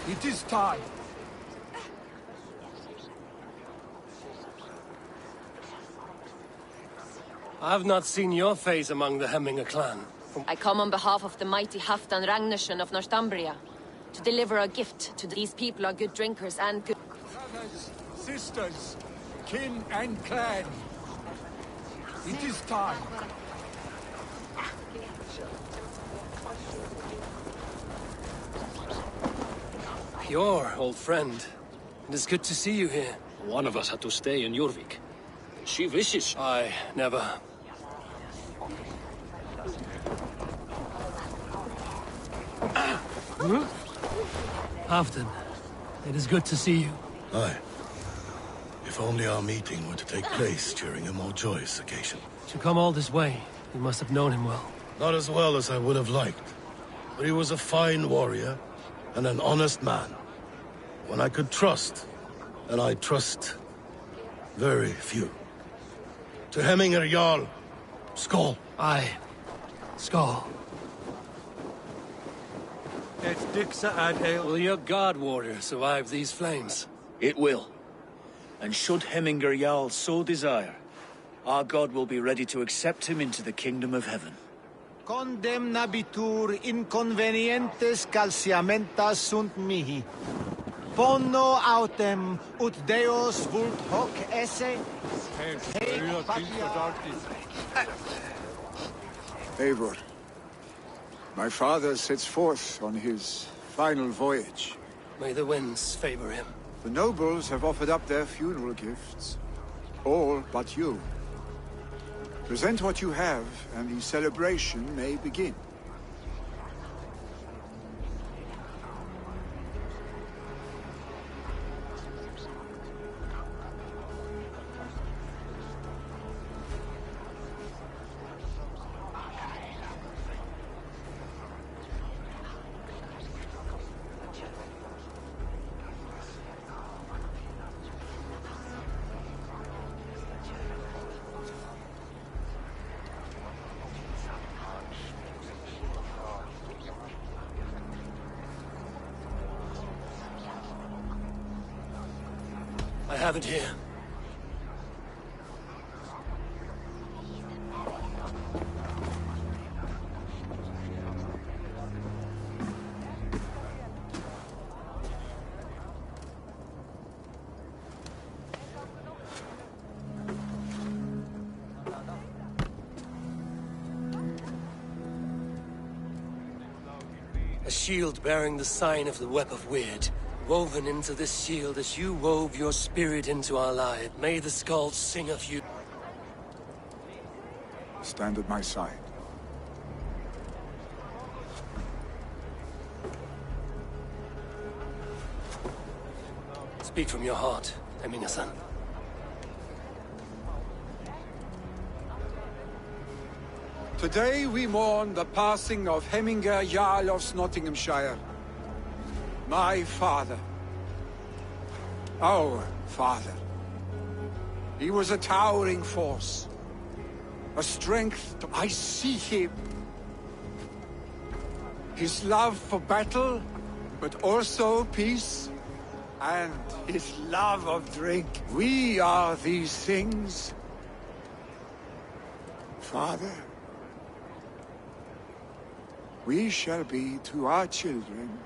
Speaker 5: It is time.
Speaker 3: I have not seen your face among the Hemminger clan.
Speaker 20: I come on behalf of the mighty Halfdan Ragnarsson of Northumbria to deliver a gift to these people are good drinkers and good...
Speaker 5: Brothers, sisters, kin and clan. It is time.
Speaker 3: Your old friend. It is good to see you here.
Speaker 21: One of us had to stay in Jorvik. She wishes.
Speaker 3: I never. Halfdan, it is good to see you.
Speaker 4: Aye. If only our meeting were to take place during a more joyous occasion.
Speaker 3: To come all this way, you must have known him well.
Speaker 4: Not as well as I would have liked, but he was a fine warrior and an honest man. One I could trust, and I trust very few. To Hemminger Jarl,
Speaker 3: Skull. Aye. Skull. Will your guard warrior survive these flames?
Speaker 16: It will. And should Heminger Jarl so desire, our god will be ready to accept him into the kingdom of heaven.
Speaker 1: Condemnabitur inconvenientes calciamentas sunt mihi. Bono autem ut Deus vult hoc esse.
Speaker 6: Eivor, my father sets forth on his final voyage.
Speaker 3: May the winds favor him.
Speaker 6: The nobles have offered up their funeral gifts. All but you. Present what you have, and the celebration may begin.
Speaker 3: I have it here. A shield bearing the sign of the Web of Weird. Woven into this shield as you wove your spirit into our life. May the skulls sing of you.
Speaker 6: Stand at my side.
Speaker 3: Speak from your heart, Heminger-san.
Speaker 6: Today we mourn the passing of Heminger Jarl of Nottinghamshire. My father. Our father. He was a towering force. A strength. I see him. His love for battle, but also peace. And his love of drink. We are these things. Father. We shall be to our children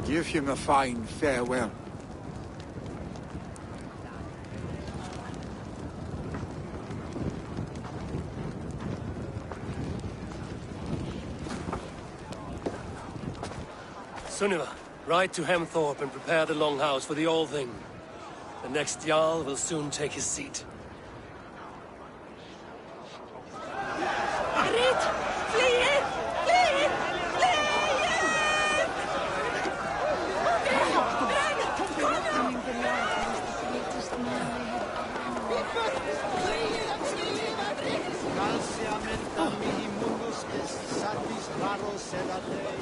Speaker 6: Give him a fine farewell.
Speaker 3: Sunniva, ride to Hemthorpe and prepare the Longhouse for the All Thing. The next Jarl will soon take his seat.
Speaker 1: Mihi mundus est satis raro sedate.